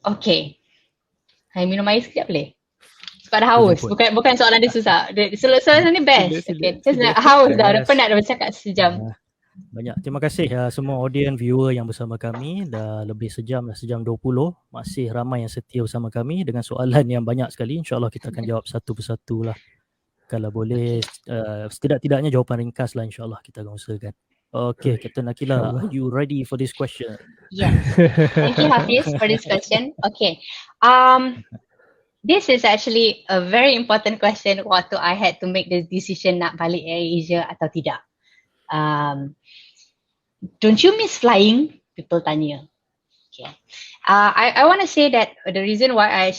Okay. Hai, minum air sekejap boleh? Sebab dah haus. Bukan soalan dia susah. Soalan ni best. Okay. Just nak haus dah. Dah penat dah bercakap sejam. Banyak. Terima kasih semua audience viewer yang bersama kami. Dah lebih sejam 20. Masih ramai yang setia bersama kami dengan soalan yang banyak sekali. InsyaAllah kita akan jawab satu persatu lah. Kalau boleh, setidak-tidaknya jawapan ringkas lah insyaAllah kita akan usahakan. Okay, Captain Aquila, are you ready for this question? Yes. Thank you, Hafiz, for this question. Okay. This is actually a very important question waktu I had to make the decision nak balik Air Asia atau tidak. Don't you miss flying? People tanya. Okay. I want to say that the reason why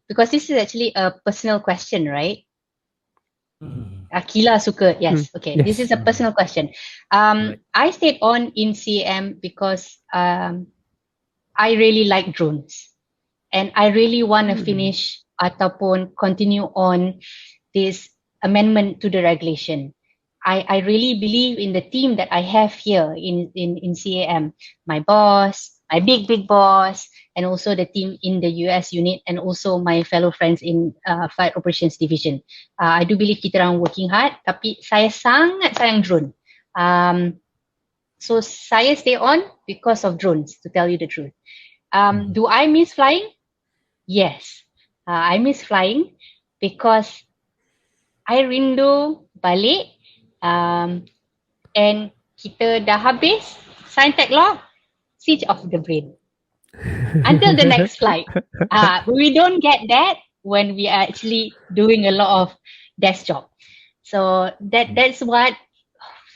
because this is actually a personal question, right? Aquila suka, yes. Okay, yes. This is a personal question. Right. I stayed on in CAAM because I really like drones, and I really want to finish ataupun continue on this amendment to the regulation. I really believe in the team that I have here in CAAM. My boss, my big boss, and also the team in the UAS unit, and also my fellow friends in Flight Operations Division. I do believe kita orang working hard, tapi saya sangat sayang drone. So saya stay on because of drones, to tell you the truth. Do I miss flying? Yes. I miss flying because I rindu balik and kita dah habis sign tag law, switch off the brain until the next flight. We don't get that when we are actually doing a lot of desk job. So that's what.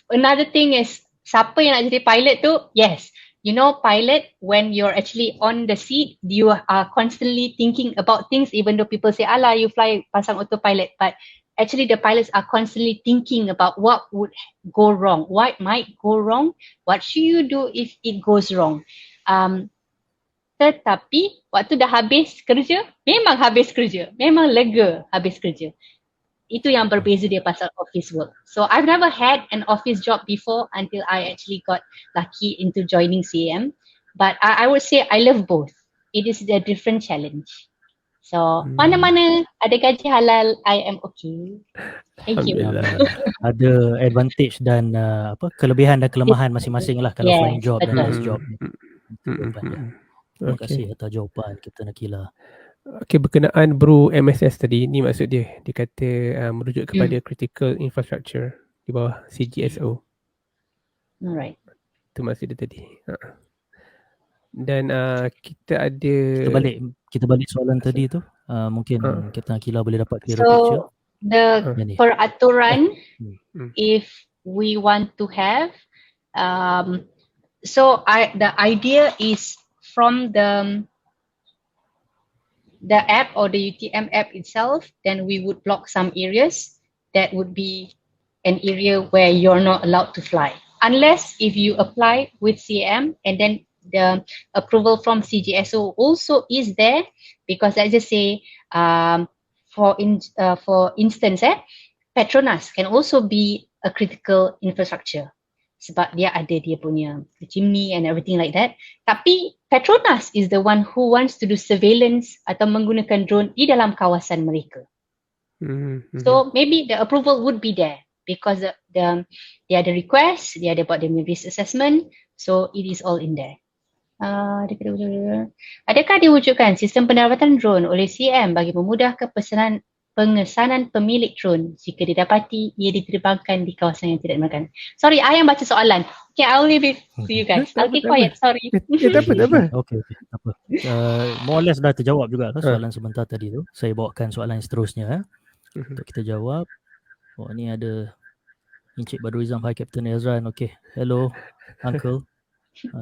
Another thing is, siapa yang nak jadi pilot tu, yes, you know, pilot, when you're actually on the seat, you are constantly thinking about things, even though people say, alah, you fly pasang autopilot, but actually the pilots are constantly thinking about what would go wrong, what might go wrong, what should you do if it goes wrong. Tetapi waktu dah habis kerja, memang habis kerja, memang lega habis kerja. Itu yang berbeza dia pasal office work. So I've never had an office job before until I actually got lucky into joining CAAM. But I would say I love both. It is a different challenge. So mana-mana ada gaji halal, I am okay. Thank you. Ada advantage dan kelebihan dan kelemahan masing-masing lah kalau flying job dan desk job. Terima kasih atas jawapan Captain Aquila. Okay, berkenaan bro MSS tadi, ni maksud dia kata merujuk kepada critical infrastructure di bawah CGSO. Alright. Itu maksud dia tadi. Dan kita ada kita balik soalan tadi tu. Mungkin Captain Aquila boleh dapat clear So picture. the peraturan if we want to have the idea is from the app or the UTM app itself, then we would block some areas that would be an area where you're not allowed to fly. Unless if you apply with CAAM and then the approval from CGSO also is there, because let's just say for instance, Petronas can also be a critical infrastructure. Sebab dia ada dia punya chimney and everything like that. Tapi Petronas is the one who wants to do surveillance atau menggunakan drone di dalam kawasan mereka. So maybe the approval would be there because dia ada request, dia ada buat dia punya risk assessment, so it is all in there. Adakah diwujudkan sistem pendaratan drone oleh CAAM bagi memudahkan pengesanan pemilik drone jika didapati ia diterbangkan di kawasan yang tidak dimakan? Sorry, I yang baca soalan. Okay, I'll leave it to you guys. I'll keep quiet, sorry. Tak apa. Okay. More or less dah terjawab juga soalan sebentar tadi tu. Saya bawakan soalan yang seterusnya untuk kita jawab. Ni ada Encik Badruizam. Hi Captain Ezran. Okay, hello Uncle.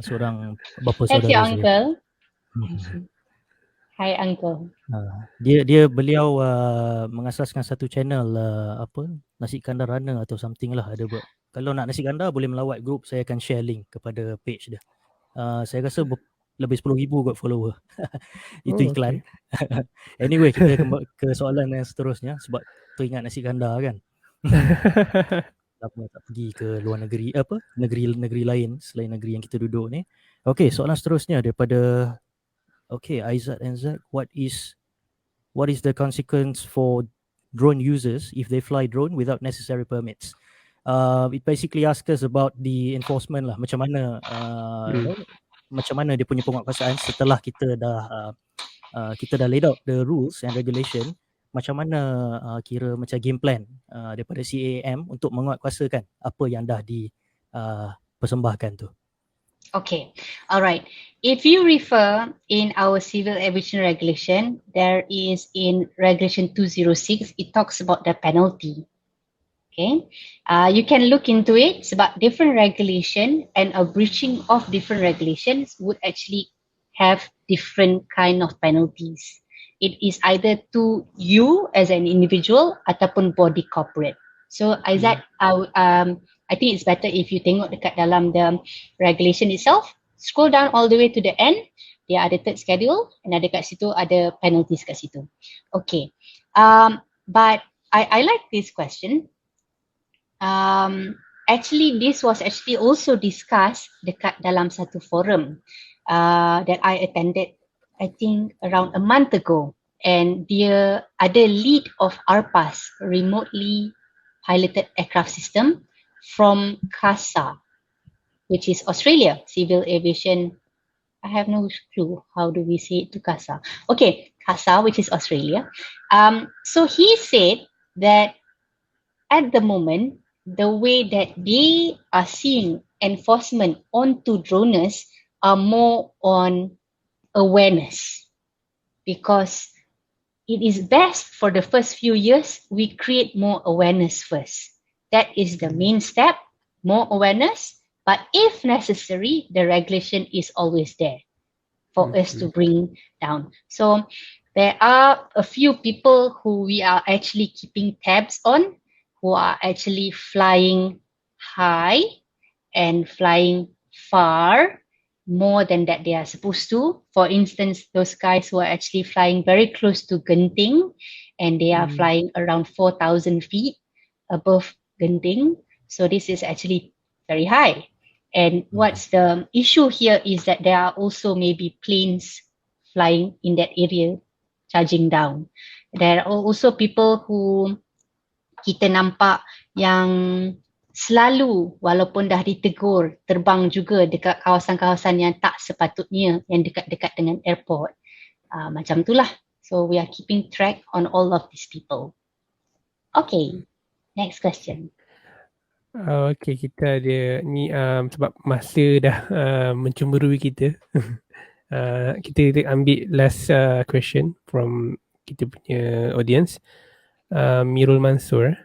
Seorang bapa saudara saya. Thank you, Uncle. Hi Uncle. Beliau mengasaskan satu channel nasi kandar runner atau something lah, ada buat. Kalau nak nasi kandar boleh melawat group, saya akan share link kepada page dia. Saya rasa lebih 10,000 kot follower. Itu Oh, iklan. Anyway, kita ke soalan yang seterusnya sebab teringat nasi kandar kan. Lama tak pergi ke luar negeri, negeri lain selain negeri yang kita duduk ni. Okay, soalan seterusnya daripada Aizat and Zak, what is the consequence for drone users if they fly drone without necessary permits? It basically asks us about the enforcement lah, macam mana macam mana dia punya penguatkuasaan setelah kita dah laid out the rules and regulation, macam mana kira macam game plan daripada CAAM untuk menguatkuasakan apa yang dah dipersembahkan tu. Okay, alright. If you refer in our Civil Aviation Regulation, there is in Regulation 206, it talks about the penalty. Okay, you can look into it sebab different regulation and a breaching of different regulations would actually have different kind of penalties. It is either to you as an individual ataupun body corporate. So Aizat, I think it's better if you tengok dekat dalam the regulation itself, scroll down all the way to the end, dia ada third schedule and ada kat situ ada penalties kat situ. Okay, but I like this question. Actually, this was actually also discussed dekat dalam satu forum that I attended, I think around a month ago, and dia ada lead of RPAS, remotely piloted aircraft system from CASA, which is Australia, Civil Aviation. I have no clue how do we say it to CASA. Okay, CASA, which is Australia. So he said that at the moment, the way that they are seeing enforcement onto droners are more on awareness, because it is best for the first few years we create more awareness first. That is the main step, more awareness, but if necessary, the regulation is always there for us to bring down. So there are a few people who we are actually keeping tabs on, who are actually flying high and flying far, more than that they are supposed to. For instance, those guys who are actually flying very close to Genting and they are flying around 4,000 feet above Genting. So this is actually very high. And what's the issue here is that there are also maybe planes flying in that area, charging down. There are also people who kita nampak yang selalu walaupun dah ditegur terbang juga dekat kawasan-kawasan yang tak sepatutnya, yang dekat-dekat dengan airport. Macam itulah. So we are keeping track on all of these people. Okay, next question. Okay, kita ada ni sebab masa dah mencemburui kita. Kita ambil last question from kita punya audience. Mirul Mansur,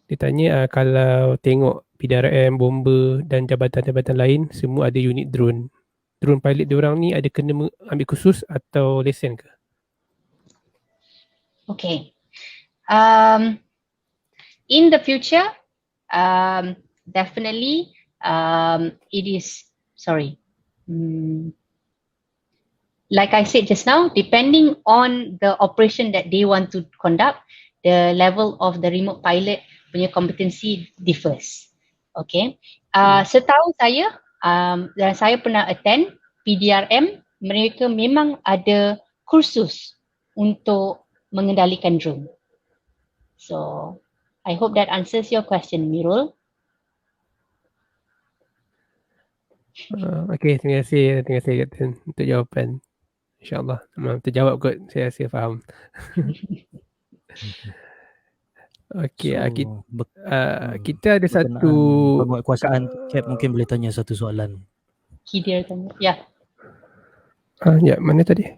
dia tanya kalau tengok PDRM, bomber dan jabatan-jabatan lain semua ada unit drone. Drone pilot diorang ni ada kena ambil kursus atau lesen ke? Okay. In the future, definitely it is, like I said just now, depending on the operation that they want to conduct, the level of the remote pilot punya competency differs. Okay. Setahu saya, dan saya pernah attend PDRM, mereka memang ada kursus untuk mengendalikan drone. So, I hope that answers your question, Mirul. Okay, terima kasih Captain untuk jawapan. InsyaAllah terjawab kot, saya rasa faham. Okay, kita ada satu penguatkuasaan. Kepp mungkin boleh tanya satu soalan. Hidir tanya. Ya. Ya, mana tadi?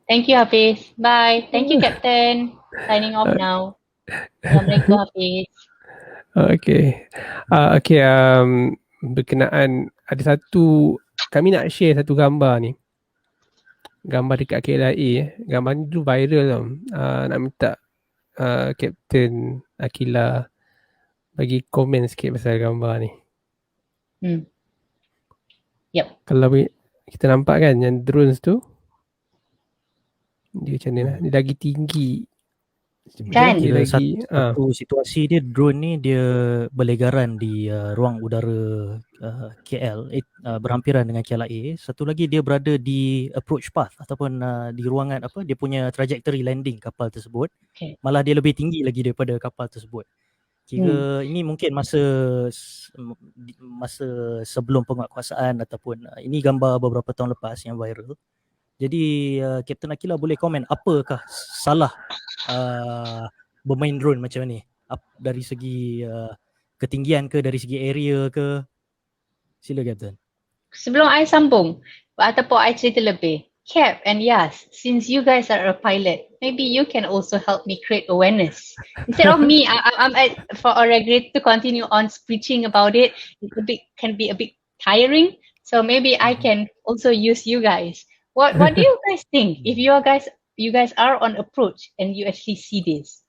Thank you, Hafiz. Bye. Thank you, Captain. Signing off now. Assalamualaikum, Hafiz. Okay. Berkenaan, ada satu, kami nak share satu gambar ni. Gambar dekat KLIA. Gambar ni dulu viral tau. Nak minta Captain Aquila bagi komen sikit pasal gambar ni. Yep. Kalau kita nampak kan yang drones tu dia macam ni lah, dia lagi tinggi Kan? dia Kira lagi satu situasi dia, drone ni dia berlegaran di ruang udara KL, berhampiran dengan KLIA. Satu lagi dia berada di approach path ataupun di ruangan dia punya trajectory landing kapal tersebut. Okay. Malah dia lebih tinggi lagi daripada kapal tersebut. Kira ini mungkin masa sebelum penguatkuasaan ataupun ini gambar beberapa tahun lepas yang viral. Jadi Captain Aquila boleh komen apakah salah bermain drone macam ni? Dari segi ketinggian ke, dari segi area ke? Sila Captain. Sebelum I sambung ataupun I cerita lebih, Kepp and Yaz, since you guys are a pilot, maybe you can also help me create awareness. Instead of me, for a regulator to continue on preaching about it, can be a bit tiring. So maybe I can also use you guys. What do you guys think if you guys are on approach and you actually see this?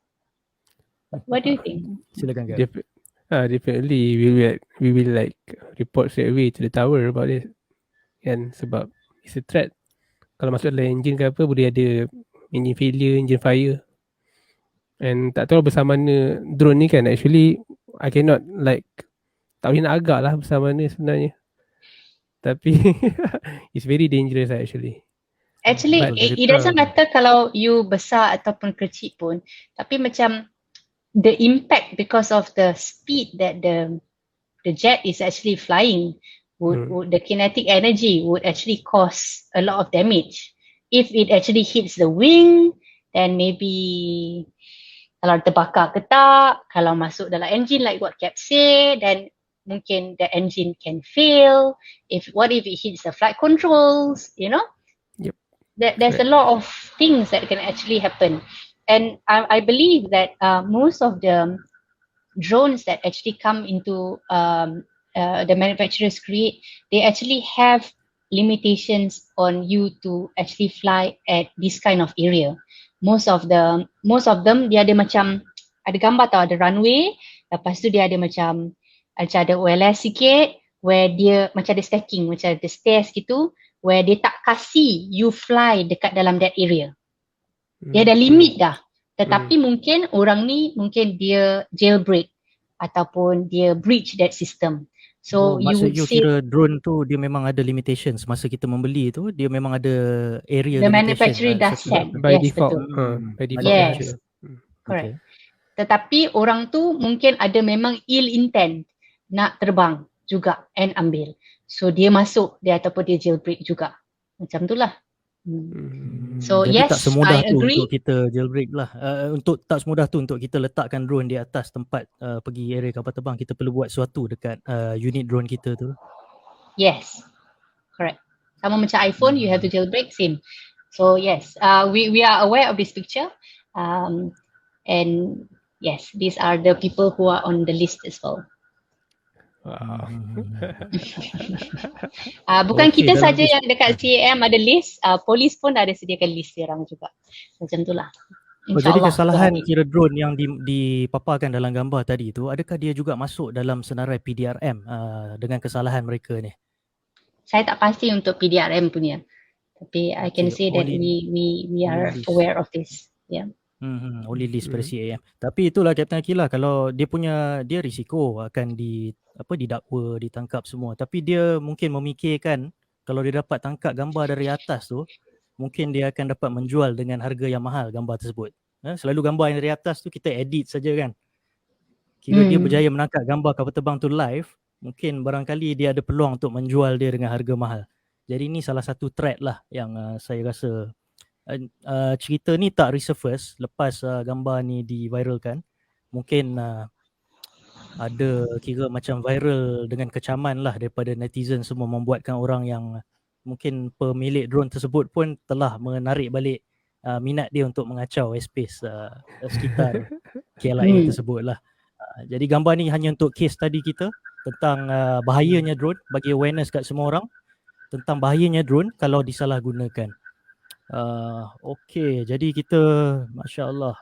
What do you think? Silakan Cap. Definitely we will like report straight away to the tower about it. Kan, sebab it's a threat. Kalau masuk dalam engine ke apa, boleh ada engine failure, engine fire. And tak tahu bersama mana drone ni kan, actually I cannot like, tak boleh nak agak lah bersama mana sebenarnya. Tapi it's very dangerous actually. Actually, it doesn't matter kalau you besar ataupun kecil pun, tapi macam the impact because of the speed that the jet is actually flying, would the kinetic energy would actually cause a lot of damage. If it actually hits the wing, then maybe kalau terbakar ke tak, kalau masuk dalam engine like what Kepp say, then mungkin the engine can fail. What if it hits the flight controls, you know? Yep. There's a lot of things that can actually happen. And I believe that most of the drones that actually come into the manufacturers create, they actually have limitations on you to actually fly at this kind of area. Most of them dia ada macam, ada gambar tau, ada runway, lepas tu dia ada macam ada oleh sikit, where dia macam ada stacking, macam ada stairs gitu, where dia tak kasih you fly dekat dalam that area. Dia ada limit dah. Tetapi mungkin orang ni, mungkin dia jailbreak ataupun dia breach that system. So you would say kira drone tu dia memang ada limitations. Masa kita membeli tu, dia memang ada area the limitation. manufacturer dah set. By Yes, default. betul. By default. Yes. Correct. Tetapi orang tu mungkin ada memang ill intent nak terbang juga and ambil. So dia masuk dia ataupun dia jailbreak juga. Macam tu lah. So Jadi yes, tak semudah I tu agree. untuk kita jailbreak lah. Tak semudah tu untuk kita letakkan drone di atas tempat pergi area kapal terbang. Kita perlu buat sesuatu dekat unit drone kita tu. Yes, correct. Sama macam iPhone, you have to jailbreak, same. So yes, we are aware of this picture, and yes, these are the people who are on the list as well. Wow. Bukan Okay, kita dalam saja yang dekat CAAM ada list, polis pun ada sediakan list orang juga. Macam itulah. Jadi kesalahan kira drone yang dipaparkan dalam gambar tadi tu, adakah dia juga masuk dalam senarai PDRM dengan kesalahan mereka ni? Saya tak pasti untuk PDRM punya. Tapi I can say that we are aware of this. Yeah. Only list pada CAAM. Tapi itulah Captain Aquila, kalau dia risiko akan didakwa, ditangkap semua. Tapi dia mungkin memikirkan kalau dia dapat tangkap gambar dari atas tu, mungkin dia akan dapat menjual dengan harga yang mahal gambar tersebut. Selalu gambar yang dari atas tu kita edit saja kan. Kira dia berjaya menangkap gambar kapal terbang tu live, mungkin barangkali dia ada peluang untuk menjual dia dengan harga mahal. Jadi ini salah satu threat lah yang saya rasa cerita ni tak resurface lepas gambar ni diviralkan. Mungkin ada kira macam viral dengan kecaman lah daripada netizen semua, membuatkan orang yang mungkin pemilik drone tersebut pun telah menarik balik minat dia untuk mengacau airspace sekitar KLIA tersebut lah. Jadi gambar ni hanya untuk case study kita tentang bahayanya drone, bagi awareness kat semua orang tentang bahayanya drone kalau disalahgunakan. Okay, jadi kita Masya Allah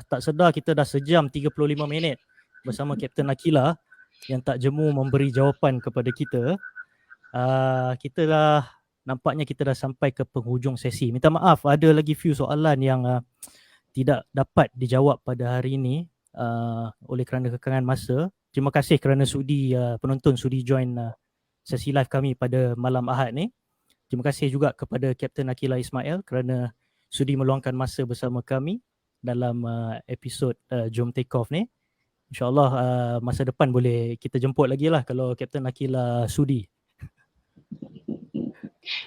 tak sedar kita dah sejam 35 minit bersama Captain Aquila yang tak jemu memberi jawapan kepada kita. Kita dah nampaknya kita dah sampai ke penghujung sesi. Minta maaf, ada lagi few soalan yang tidak dapat dijawab pada hari ini oleh kerana kekangan masa. Terima kasih kerana penonton sudi join sesi live kami pada malam Ahad ni. Terima kasih juga kepada Capt Aquila Ismail kerana sudi meluangkan masa bersama kami dalam episod JOM TAKEOFF ni. InsyaAllah masa depan boleh kita jemput lagi lah kalau Capt Aquila sudi.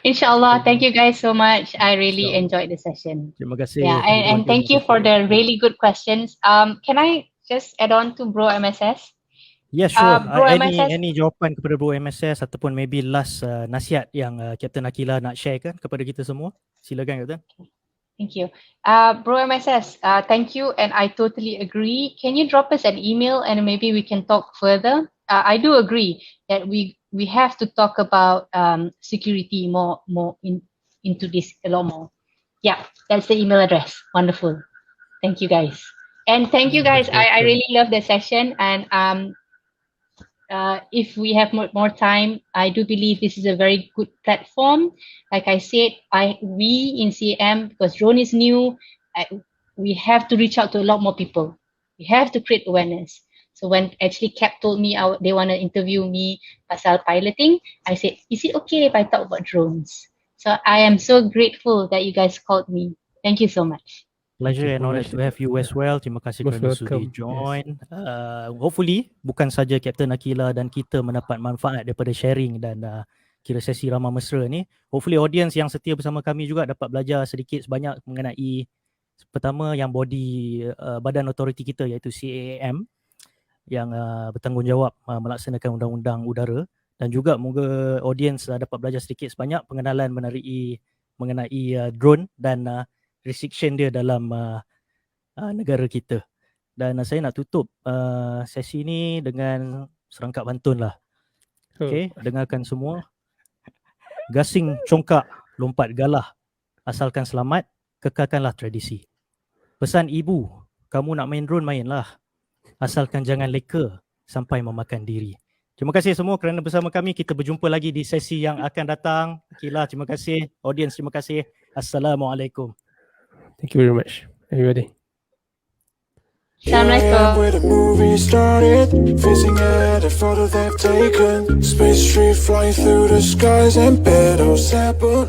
InsyaAllah. Thank you guys so much. I really enjoyed the session. Terima kasih. Yeah, and thank you for the really good questions. Can I just add on to Bro MSS? Yeah, sure. Bro MSS. Any jawapan kepada Bro MSS ataupun maybe last nasihat yang Capt Aquila nak share kan kepada kita semua? Silakan Captain. Thank you. Bro MSS, thank you and I totally agree. Can you drop us an email and maybe we can talk further? I do agree that we have to talk about security more into this a lot more. Yeah, that's the email address. Wonderful. Thank you guys. And thank you guys. I really love the session and if we have more time, I do believe this is a very good platform. Like I said, we in CAAM, because drone is new, we have to reach out to a lot more people. We have to create awareness. So when actually Kepp told me they want to interview me pasal piloting, I said, is it okay if I talk about drones? So I am so grateful that you guys called me. Thank you so much. Pleasure and honor to have you as well. Terima kasih kerana sudi join. Hopefully bukan saja Captain Aquila dan kita mendapat manfaat daripada sharing dan kira sesi ramah mesra ni. Hopefully audience yang setia bersama kami juga dapat belajar sedikit sebanyak mengenai pertama yang body badan otoriti kita iaitu CAAM yang bertanggungjawab melaksanakan undang-undang udara, dan juga moga audience dapat belajar sedikit sebanyak pengenalan mengenai drone dan restriction dia dalam negara kita. Dan saya nak tutup sesi ni dengan serangkap pantun lah. Okay, dengarkan semua. Gasing congkak, lompat galah, asalkan selamat, kekalkanlah tradisi. Pesan ibu, kamu nak main drone mainlah, asalkan jangan leka sampai memakan diri. Terima kasih semua kerana bersama kami. Kita berjumpa lagi di sesi yang akan datang. Aquila, terima kasih. Audience, terima kasih. Assalamualaikum. Thank you very much, everybody. Assalamualaikum. Where the movie started, facing at a photo they've taken. Space tree flying through the skies and petals happen.